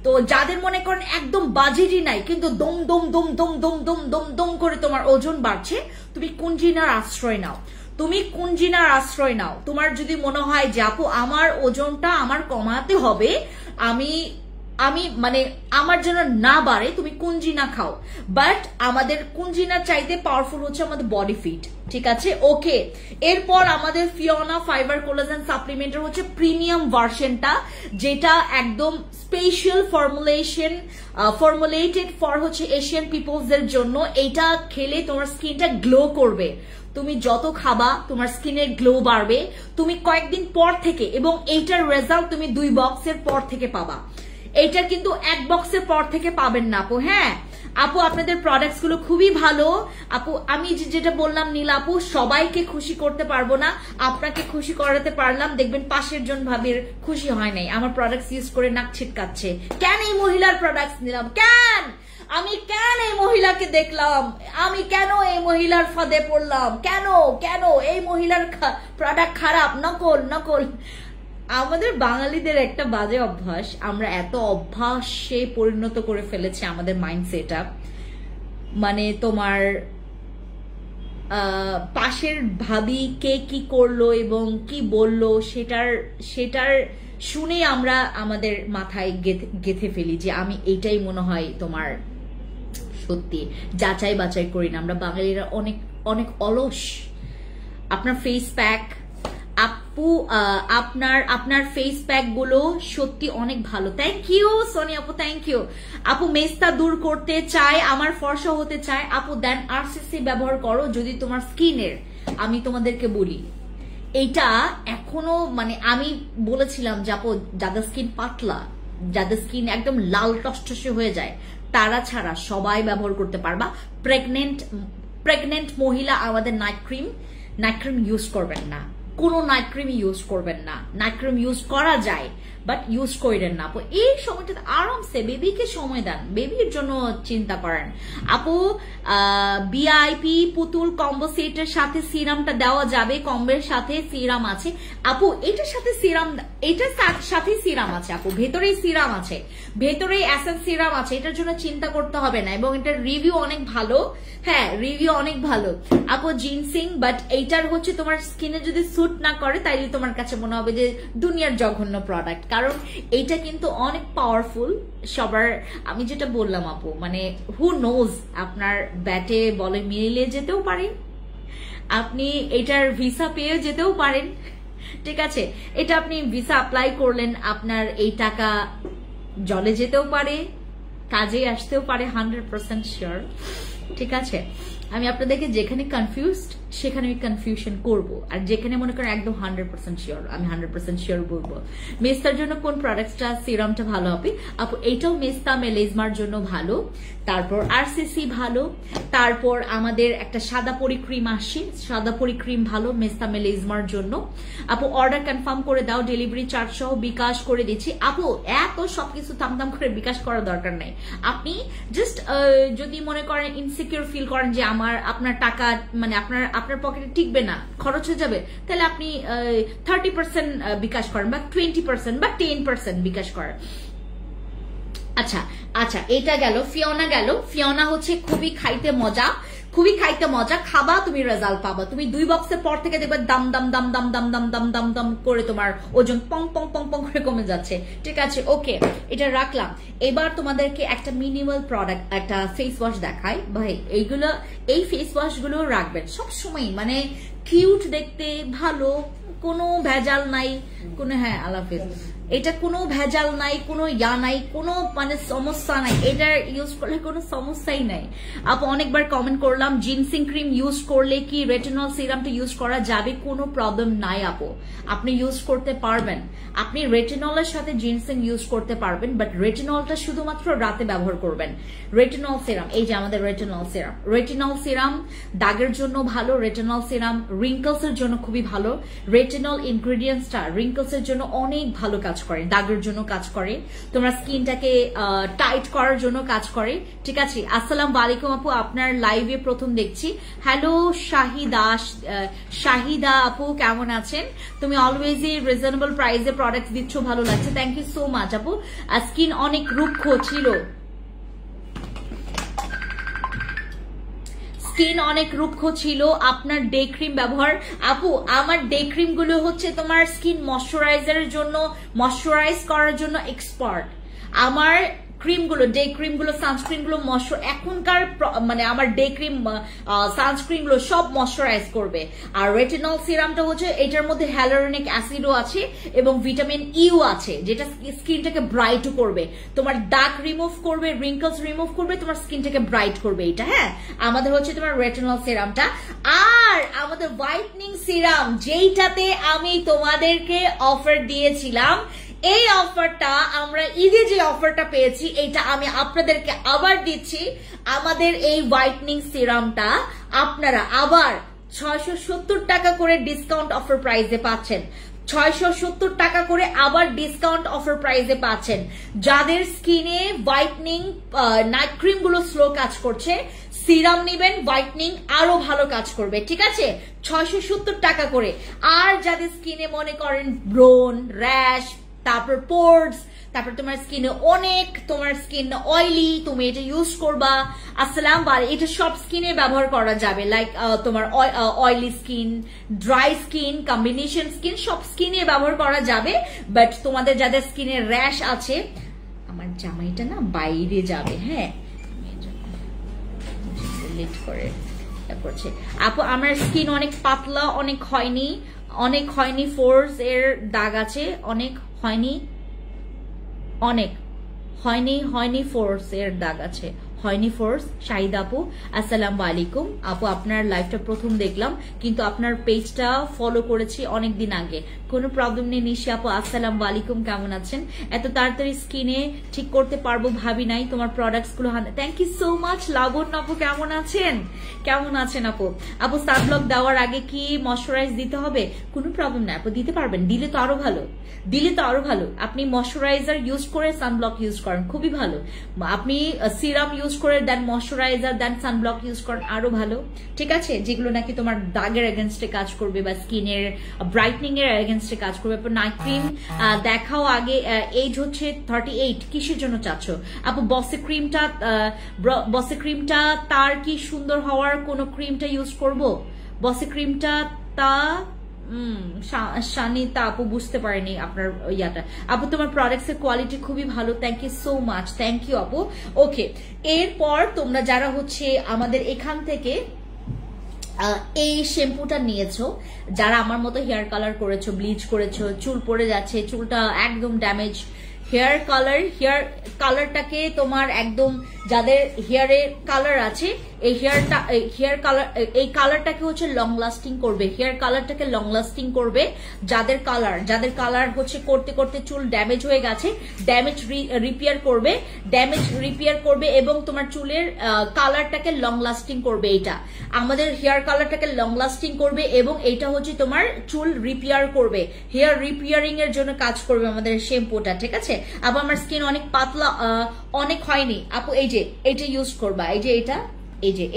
তো যাদের মনে করেন একদম বাজেটই নাই কিন্তু দম দম দম দম দম দম দম দম করে তোমার ওজন বাড়ছে, তুমি কুঞ্জিনার আশ্রয় নাও। তোমার যদি মনে হয় যে আপু আমার ওজনটা আমার কমাতে হবে, আমি মানে আমার জন্য না বাড়ে, তুমি কুঞ্জিনা খাও। বাট আমাদের কুঞ্জিনার চাইতে পাওয়ারফুল হচ্ছে আমাদের বডি ফিট, ঠিক আছে। ওকে, এরপর আমাদের ফিওনা ফাইবার কোলাজেন সাপ্লিমেন্টের হচ্ছে প্রিমিয়াম ভার্সনটা, যেটা একদম স্পেশাল ফর্মুলেটেড ফর হচ্ছে এশিয়ান পিপলস এর জন্য। এইটা খেলে তোমার স্কিনটা গ্লো করবে, তুমি যত খাবা তোমার স্কিনের গ্লো বাড়বে তুমি কয়েকদিন পর থেকে, এবং এইটার রেজাল্ট তুমি 2 বক্সের পর থেকে পাবা। এইটা কিন্তু 1 বক্সের পর থেকে পাবেন না আপু। হ্যাঁ আপু, আপনাদের প্রোডাক্টস গুলো খুবই ভালো আপু। আমি যেটা বললাম নীলা আপু, সবাইকে খুশি করতে পারবো না, আপনাকে খুশি করাতে পারলাম। দেখবেন পাশের জন ভাবির খুশি হয় নাই, আমার প্রোডাক্টস ইউজ করে নাক ছিটকাচ্ছে। কেন এই মহিলার প্রোডাক্টস নিলাম, আমি কেন এই মহিলাকে দেখলাম, আমি কেন এই মহিলার ফাঁদে পড়লাম, কেন এই মহিলার প্রোডাক্ট খারাপ, নকল। আমাদের বাঙালিদের একটা বাজে অভ্যাস, আমরা এত অভ্যাসে পরিণত করে ফেলেছি আমাদের মাইন্ডসেট আপ, মানে তোমার পাশের ভাবি কে কি করলো এবং কি বললো সেটার শুনে আমরা আমাদের মাথায় গেঁথে ফেলি যে আমি এইটাই মনে হয় তোমার সত্যি। যাচাই বাছাই করি না, আমরা বাঙালিরা অনেক অলস। আপনার ফেস প্যাক আপু, আপনার ফেস প্যাক গুলো সত্যি অনেক ভালো। থ্যাংক ইউ সোনি আপু, থ্যাংক ইউ আপু। মেস্তা দূর করতে চায়, আমার ফর্সা হতে চায় আপু, দেন আরসিসি ব্যবহার করো যদি তোমার স্কিনের, আমি তোমাদেরকে বলি এইটা এখনো মানে আমি বলেছিলাম যে আপু যাদের স্কিন পাতলা, যাদের স্কিন একদম লাল টসটসে হয়ে যায়, তারা ছাড়া সবাই ব্যবহার করতে পারবা। প্রেগনেন্ট মহিলা আমাদের নাইট ক্রিম ইউজ করবেন না, কোনো নাইট ক্রিম ইউজ করবেন না। নাইট ক্রিম ইউজ করা যায় বাট ইউজ করেন না আপু। এই সময়টাতে আরামসে বেবিকে সময় দেন, বেবির জন্য চিন্তা করেন আপু। বিআইপি পুতুল কম্বো সেটের সাথে সিরামটা দেওয়া যাবে, কম্বের সাথে সিরাম আছে আপু, এটার সাথে সিরাম আছে আপু, ভেতরেই সিরাম আছে, ভেতরেই অ্যাসেন্স সিরাম আছে, এটার জন্য চিন্তা করতে হবে না। এবং এটার রিভিউ অনেক ভালো, হ্যাঁ রিভিউ অনেক ভালো আপু। জিনসিং, বাট এইটার হচ্ছে তোমার স্কিনে যদি স্যুট না করে তাইলে তোমার কাছে মনে হবে যে দুনিয়ার জঘন্য প্রোডাক্ট, কারণ এইটা কিন্তু অনেক পাওয়ারফুল। সবার আমি যেটা বললাম আপু, মানে হু নোজ, আপনার ব্যাটে বলে মিলে যেতেও পারেন, আপনি এটার ভিসা পেয়ে যেতেও পারেন, ঠিক আছে। এটা আপনি ভিসা অ্যাপ্লাই করলেন, আপনার এই টাকা জলে যেতেও পারে, কাজে আসতেও পারে, 100% শিওর। ঠিক আছে? আমি আপনাদেরকে যেখানে কনফিউজড সেখানে আমি কনফিউশন করবো, আর যেখানে মনে করেন একদম 100% শিওর আমি 100% শিওর বলবো। মেস্তার জন্য কোন প্রোডাক্টটা সিরামটা ভালো হবে আপু? এইটাও মেস্তা মেলেজমার জন্য ভালো, তারপর আরসিসি ভালো, তারপর আমাদের একটা সাদা পরি ক্রিম আসে, সাদা পরি ক্রিম ভালো মেস্তা মেলেজমার জন্য। আপু অর্ডার কনফার্ম করে দাও, ডেলিভারি চার্জ সহ বিকাশ করে দিচ্ছি। আপু এত সবকিছু দাম করে বিকাশ করার দরকার নাই, আপনি জাস্ট যদি মনে করেন ইনসিকিউর ফিল করেন যে আপনার টাকা মানে আপনার পকেটে টিকবে না, খরচ হয়ে যাবে, তাহলে আপনি 30% বিকাশ করেন বা 20% বা 10% বিকাশ করেন। আচ্ছা আচ্ছা, এটা গেল। ফিওনা গেল। ফিওনা হচ্ছে খুবই খাইতে মজা, খুবই খাইতে মজা, খাবা তুমি রেজাল্ট পাবা। তুমি 2 বক্সের পর থেকে দেখবে দাম দাম দাম দাম দাম দাম দাম দাম দাম করে তোমার ওজন পং পং পং পং করে কমে যাচ্ছে। ঠিক আছে, ওকে, এটা রাখলাম। এবার তোমাদেরকে একটা মিনিমাল প্রোডাক্ট, একটা ফেস ওয়াশ দেখাই ভাই। এই ফেস ওয়াশ গুলো রাখবেন সবসময়, মানে কিউট দেখতে, ভালো, কোনো ভেজাল নাই, কোনো, হ্যাঁ আল্লাহ হাফেজ, এটা কোনো ভেজাল নাই, কোনো ইয়া নাই, কোনো মানে সমস্যা নাই, এটা ইউজ করলে কোনো সমস্যাই নাই। আপু অনেকবার কমেন্ট করলাম জিনসিং ক্রিম ইউজ করলে কি রেটিনল সিরামটা ইউজ করা যাবে? কোনো প্রবলেম নাই আপু, আপনি ইউজ করতে পারবেন। আপনি রেটিনলের সাথে জিনসিং ইউজ করতে পারবেন, বাট রেটিনলটা শুধুমাত্র রাতে ব্যবহার করবেন। রেটিনল সিরাম, এই যে আমাদের রেটিনল সিরাম, রেটিনল সিরাম দাগের জন্য ভালো, রেটিনল সিরাম রিঙ্কলস এর জন্য খুবই ভালো। রেটিনল ইনগ্রেডিয়েন্টসটা রিঙ্কলস এর জন্য অনেক ভালো কাজ করে, দাগের জন্য কাজ করে, তোমার স্কিনটাকে টাইট করার জন্য কাজ করে। ঠিক আছে, আসসালামু আলাইকুম আপু, আপনার লাইভে প্রথম দেখছি। হ্যালো শাহিদা আপু, কেমন আছেন? তুমি অলওয়েজই রিজনেবল প্রাইসে প্রোডাক্ট দিচ্ছ, ভালো লাগছে, থ্যাংক ইউ সো মাচ আপু। স্কিন অনেক রুক্ষ ছিল, স্কিন অনেক রুক্ষ ছিল, আপনার ডে ক্রিম ব্যবহার। আপু আমার ডে ক্রিম গুলো হচ্ছে তোমার স্কিন ময়শ্চারাইজারের জন্য, ময়শ্চারাইজ করার জন্য এক্সপার্ট। আমার ক্রিমগুলো, ডে ক্রিমগুলো, সানস্ক্রিনগুলো এখনকার মানে আমার ডে ক্রিম সানস্ক্রিনগুলো সব ময়শ্চারাইজ করবে। আর রেটিনল সিরামটা হচ্ছে এটার মধ্যে হ্যালোরনিক অ্যাসিডও আছে এবং ভিটামিন ইউ আছে, যেটা স্কিনটাকে ব্রাইটও করবে, তোমার দাগ রিমুভ করবে, রিঙ্কলস রিমুভ করবে, তোমার স্কিনটাকে ব্রাইট করবে। এটা হ্যাঁ আমাদের হচ্ছে তোমার রেটিনল সিরামটা। আর আমাদের হোয়াইটনিং সিরাম, যেইটাতে আমি তোমাদেরকে অফার দিয়েছিলাম, এই অফারটা আমরা ঈদে যে অফারটা পেয়েছি এইটা আমি আপনাদেরকে আবার দিচ্ছি। আমাদের এই হোয়াইটনিং সিরামটা আপনারা আবার 670 টাকা করে ডিসকাউন্ট অফার প্রাইসে পাচ্ছেন, 670 টাকা করে আবার ডিসকাউন্ট অফার প্রাইসে পাচ্ছেন। যাদের স্কিনে হোয়াইটনিং নাইট ক্রিম গুলো স্লো কাজ করছে, সিরাম নেবেন, হোয়াইটনিং আরো ভালো কাজ করবে। ঠিক আছে, 670 টাকা করে। আর যাদের স্কিনে মনে করেন ব্রোন, র্যাশ, তারপর পোর্স, তারপর তোমার স্কিনে অনেক, তোমার স্কিন অয়েলি, তুমি এটা ইউজ করবা। আসসালাম, এটা সব স্কিনে ব্যবহার করা যাবে, লাইক তোমার oily skin, dry skin, combination skin, সব স্কিনে ব্যবহার করা যাবে। বাট তোমাদের যাদের স্কিনে র্যাশ আছে, আমার জামাইটা না বাইরে যাবে, হ্যাঁ লেট করে করছে। আপু আমার স্কিন অনেক পাতলা, অনেক হয়নি, ফোর্স এর দাগ আছে, অনেক হয়নি ফোর্স এর দাগ আছে, হয়নি ফোর্স। শাহিদ আপু আসসালামু আলাইকুম আপু, আপনার লাইভটা প্রথম দেখলাম, কিন্তু আপনার পেজটা ফলো করেছি অনেকদিন আগে, কোনো প্রবলেম নেই। নিশি আপু আসসালামু আলাইকুম, কেমন আছেন? এত তাড়াতাড়ি স্কিনে ঠিক করতে পারবো ভাবি নাই, তোমার প্রোডাক্টস গুলো থ্যাংক ইউ সো মাচ। লাবণ্য আপু কেমন আছেন? আপু? আপু সানব্লক দেওয়ার আগে কি ময়শ্চারাইজ দিতে হবে? কোনো প্রবলেম নাই আপু, দিতে পারবেন, দিলে তো আরো ভালো। আপনি ময়শ্চারাইজার ইউজ করে সানব্লক ইউজ করেন, খুবই ভালো। আপনি সিরাম ইউজ করে দেন ময়শ্চারাইজার, দেন সানব্লক ইউজ করেন, আরো ভালো। ঠিক আছে, যেগুলো নাকি তোমার দাগের এগেনস্টে কাজ করবে বা স্কিনের ব্রাইটনিং এর এগেনস্টে কাজ করবে। নাইট ক্রিম দেখাও আগে, এজ হচ্ছে 38, কিসের জন্য চাচ্ছ আপু? বসে ক্রিমটা তার কি সুন্দর হওয়ার কোন ক্রিমটা ইউজ করব? বসে ক্রিমটা শানিতা আপু বুঝতে পারেনি আপনার ইয়াটা। আপু তোমার প্রোডাক্টস এর কোয়ালিটি খুবই ভালো, thank you so much, thank you আপু। ওকে, এরপর তোমরা যারা হচ্ছে আমাদের এখান থেকে এই শ্যাম্পুটা নিয়েছো, যারা আমার মতো হেয়ার কালার করেছো, ব্লিচ করেছো, চুল পড়ে যাচ্ছে, চুলটা একদম ড্যামেজ, হেয়ার কালারটাকে তোমার একদম যাদের হেয়ারের কালার আছে এই এই কালারটাকে হচ্ছে লং লাস্টিং করবে, হেয়ার কালারটাকে লং লাস্টিং করবে। যাদের কালার হচ্ছে করতে করতে চুল ড্যামেজ হয়ে গেছে, ড্যামেজ রিপেয়ার করবে এবং তোমার চুলের কালারটাকে লং লাস্টিং করবে। এটা আমাদের হেয়ার কালারটাকে লং লাস্টিং করবে এবং এটা হচ্ছে তোমার চুল রিপেয়ার করবে, হেয়ার রিপেয়ারিং এর জন্য কাজ করবে আমাদের শ্যাম্পুটা, ঠিক আছে। আপু আমার স্কিন অনেক পাতলা, অনেক হয়নি আপু, এইটা ইউজ করবা,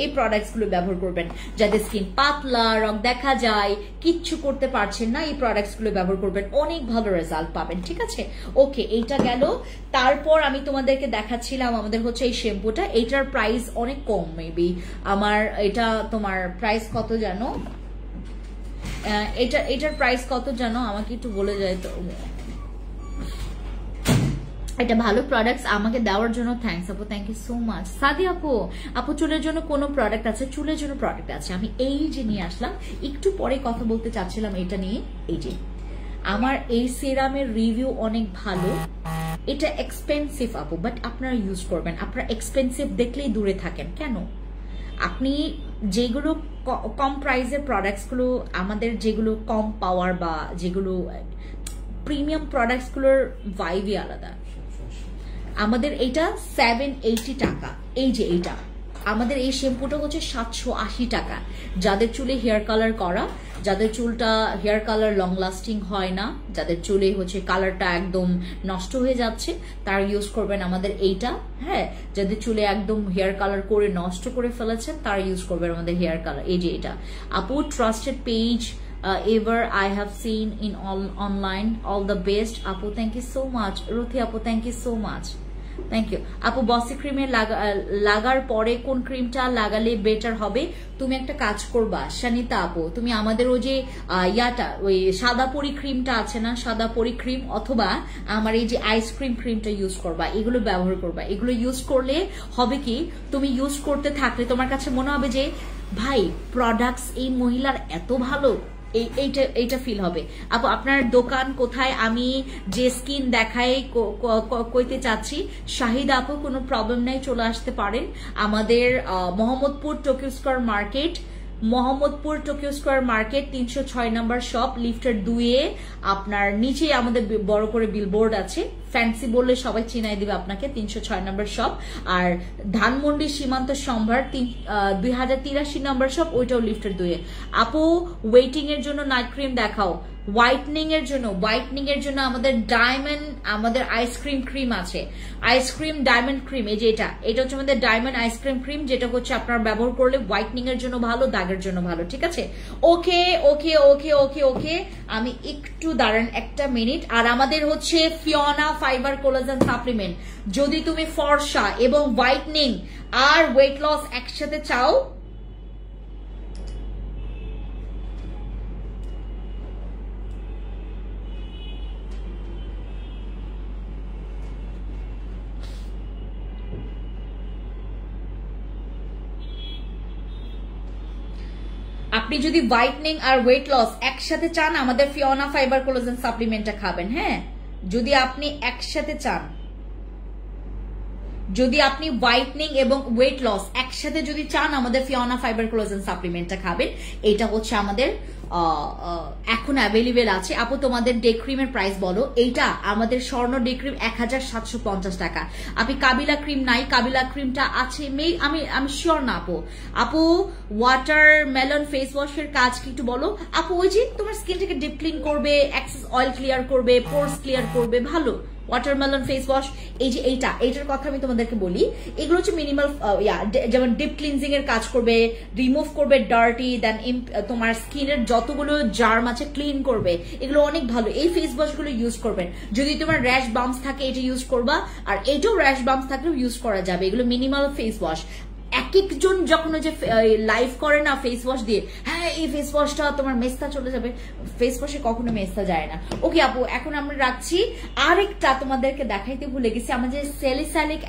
এই প্রোডাক্টস গুলো ব্যবহার করবেন। যাদের স্কিন পাতলা, রং দেখা যায়, কিচ্ছু করতে পারছেন না, এই প্রোডাক্টস গুলো ব্যবহার করবেন, অনেক ভালো রেজাল্ট পাবেন, ঠিক আছে। ওকে, এইটা গেল। তারপর আমি তোমাদেরকে দেখাচ্ছিলাম আমাদের হচ্ছে এই শ্যাম্পুটা, এইটার প্রাইস অনেক কম, মেবি আমার এটা তোমার প্রাইস কত জানো, এটার প্রাইস কত জানো, আমাকে একটু বলে যায় তো। এটা ভালো প্রোডাক্টস আমাকে দেওয়ার জন্য থ্যাঙ্কস আপু, থ্যাংক ইউ সো মাচ। সাদি আপু চুলের জন্য কোনো প্রোডাক্ট আছে? চুলের জন্য প্রোডাক্ট আছে, আমি এই যে নিয়ে আসলাম, একটু পরে কথা বলতে চাচ্ছিলাম এটা নিয়ে। এই যে আমার এই সিরামের রিভিউ অনেক ভালো, এটা এক্সপেন্সিভ আপু, বাট আপনারা ইউজ করবেন। আপনারা এক্সপেন্সিভ দেখলেই দূরে থাকেন কেন? আপনি যেগুলো কম প্রাইসের প্রোডাক্টস গুলো, আমাদের যেগুলো কম পাওয়ার বা যেগুলো প্রিমিয়াম প্রোডাক্টস গুলোর ভাইবই আলাদা। আমাদের এটা 780 টাকা, এই যে এইটা আমাদের এই শ্যাম্পুটা হচ্ছে 780 টাকা। যাদের চুলে হেয়ার কালার করা, যাদের চুলটা হেয়ার কালার লং লাস্টিং হয় না, যাদের চুলে হচ্ছে কালারটা একদম নষ্ট হয়ে যাচ্ছে, তারা ইউজ করবেন আমাদের এইটা। হ্যাঁ, যাদের চুলে একদম হেয়ার কালার করে নষ্ট করে ফেলেছেন তারা ইউজ করবেন আমাদের হেয়ার কালার। এই যে এটা আপু, trusted page ever I have seen in online, all the best আপু, thank you so much। Rathi আপু, thank you so much, thank you আপু। বসি ক্রিমে লাগার পরে কোন ক্রিমটা লাগালে বেটার হবে? তুমি একটা কাজ করবা শানিতা আপু, তুমি আমাদের ওই যে ওই সাদা পরি ক্রিমটা আছে না, সাদা পরি ক্রিম অথবা আমার এই যে আইসক্রিম ক্রিমটা ইউজ করবা, এগুলো ব্যবহার করবা। এগুলো ইউজ করলে হবে কি, তুমি ইউজ করতে থাকলে তোমার কাছে মনে হবে যে ভাই প্রোডাক্টস এই মহিলার এত ভালো, এইটা ফিল হবে। আপু আপনার দোকান কোথায়? আমি যে স্কিন দেখাই কইতে চাচ্ছি শাহিদা আপু, কোনো প্রবলেম নাই, চলে আসতে পারেন আমাদের Mohammadpur Tokyo square market, Mohammadpur Tokyo square market 306 নম্বর শপ, লিফটের 2-এ। আপনার নিচে আমাদের বড় করে বিলবোর্ড আছে, ফ্যান্সি বললে সবাই চিনাই দিবে আপনাকে, 306 নম্বর শপ। আর ধানমন্ডি সীমান্ত সম্ভার 2083 নম্বর শপ, ওইটাও লিফটের 2-এ। আপু ওয়েটিং এর জন্য নাইট ক্রিম দেখাও। হোয়াইটনিং এর জন্য আমাদের ডায়মন্ড, আমাদের আইসক্রিম ক্রিম আছে, আইসক্রিম ডায়মন্ড ক্রিম। এই যে এটা হচ্ছে আমাদের ডায়মন্ড আইসক্রিম ক্রিম, যেটা হচ্ছে আপনারা ব্যবহার করলে হোয়াইটনিং এর জন্য ভালো, দাগের জন্য ভালো, ঠিক আছে। ওকে ওকে ওকে ওকে ওকে, আমি একটু দাঁড়ান একটা মিনিট। আর আমাদের হচ্ছে ফিওনা ফাইবার কোলাজেন সাপ্লিমেন্ট, যদি তুমি ফর্সা এবং হোয়াইটনিং আর ওয়েট লস একসাথে চাও, আপনি যদি হোয়াইটনিং আর ওয়েট লস একসাথে চান, আমাদের ফিওনা ফাইবার কোলাজেন সাপ্লিমেন্টটা খাবেন। হ্যাঁ, যদি আপনি একসাথে চান, যদি আপনি হোয়াইটনিং এবং ওয়েট লস একসাথে যদি চান, আমাদের ফিওনা ফাইবার কোলাজেন সাপ্লিমেন্টটা খাবেন। এটা হচ্ছে আমাদের এখন অ্যাভেলেবেল আছে। আপু তোমাদের ডে ক্রিমের প্রাইস বলো। এইটা আমাদের স্বর্ণ ডে ক্রিম 1750 টাকা। আপনি কাবিলা ক্রিম নাই? কাবিলা ক্রিমটা আছে, আমি শিওর না আপু। আপু ওয়াটারমেলন ফেস ওয়াশের কাজ কি একটু বলো। আপু ওই যে তোমার স্কিনটাকে ডিপ ক্লিন করবে, এক্সেস অয়েল ক্লিয়ার করবে, পোরস ক্লিয়ার করবে, ভালো ওয়াটারমেলন ফেস ওয়াশ। এই যে এইটার কথা আমি তোমাদেরকে বলি, এগুলো হচ্ছে মিনিমাল যেমন ডিপ ক্লিনজিং এর কাজ করবে, রিমুভ করবে ডার্টি, দেন তোমার স্কিনের যতগুলো জার্ম আছে ক্লিন করবে, এগুলো অনেক ভালো। এই ফেস ওয়াশ গুলো ইউজ করবেন। যদি তোমার র্যাশ বাম্পস থাকে এটা ইউজ করবা, আর এটাও র্যাশ বাম্পস থাকলেও ইউজ করা যাবে। এগুলো মিনিমাল ফেস ওয়াশ। এক একজন যখন ওই যে লাইভ করে না ফেস ওয়াশ দিয়ে, হ্যাঁ এই ফেস ওয়াশটা তোমার মেস্তা চলে যাবে, ফেস ওয়াশে কখনো মেস্তা যায় না। ওকে আপু, এখন আমরা রাখছি। আরেকটা তোমাদেরকে দেখাইতে ভুলে গেছি, আমাদের স্যালিসাইলিক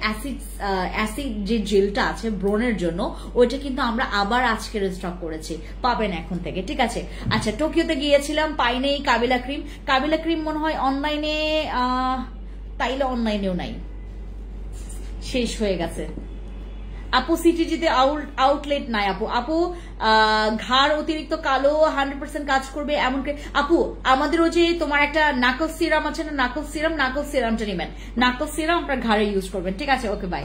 অ্যাসিড যে জেলটা আছে ব্রণের জন্য, ওইটা কিন্তু আমরা আবার আজকে রিস্টক করেছি, পাবেন এখন থেকে, ঠিক আছে। আচ্ছা, টোকিওতে গিয়েছিলাম, পাই নেই কাবিলা ক্রিম। কাবিলা ক্রিম মনে হয় অনলাইনে তাইলে অনলাইনেও নাই, শেষ হয়ে গেছে। আপু সিটিজিতে আউটলেট নাই আপু। আপু ঘাড় অতিরিক্ত কালো 100% কাজ করবে এমন কি আপু? আমাদের ওই যে তোমার একটা নাকল সিরাম আছে না, নাকল সিরামটা নিবেন, নাকল সিরাম আপনার ঘাড়ে ইউজ করবেন, ঠিক আছে? Okay bye.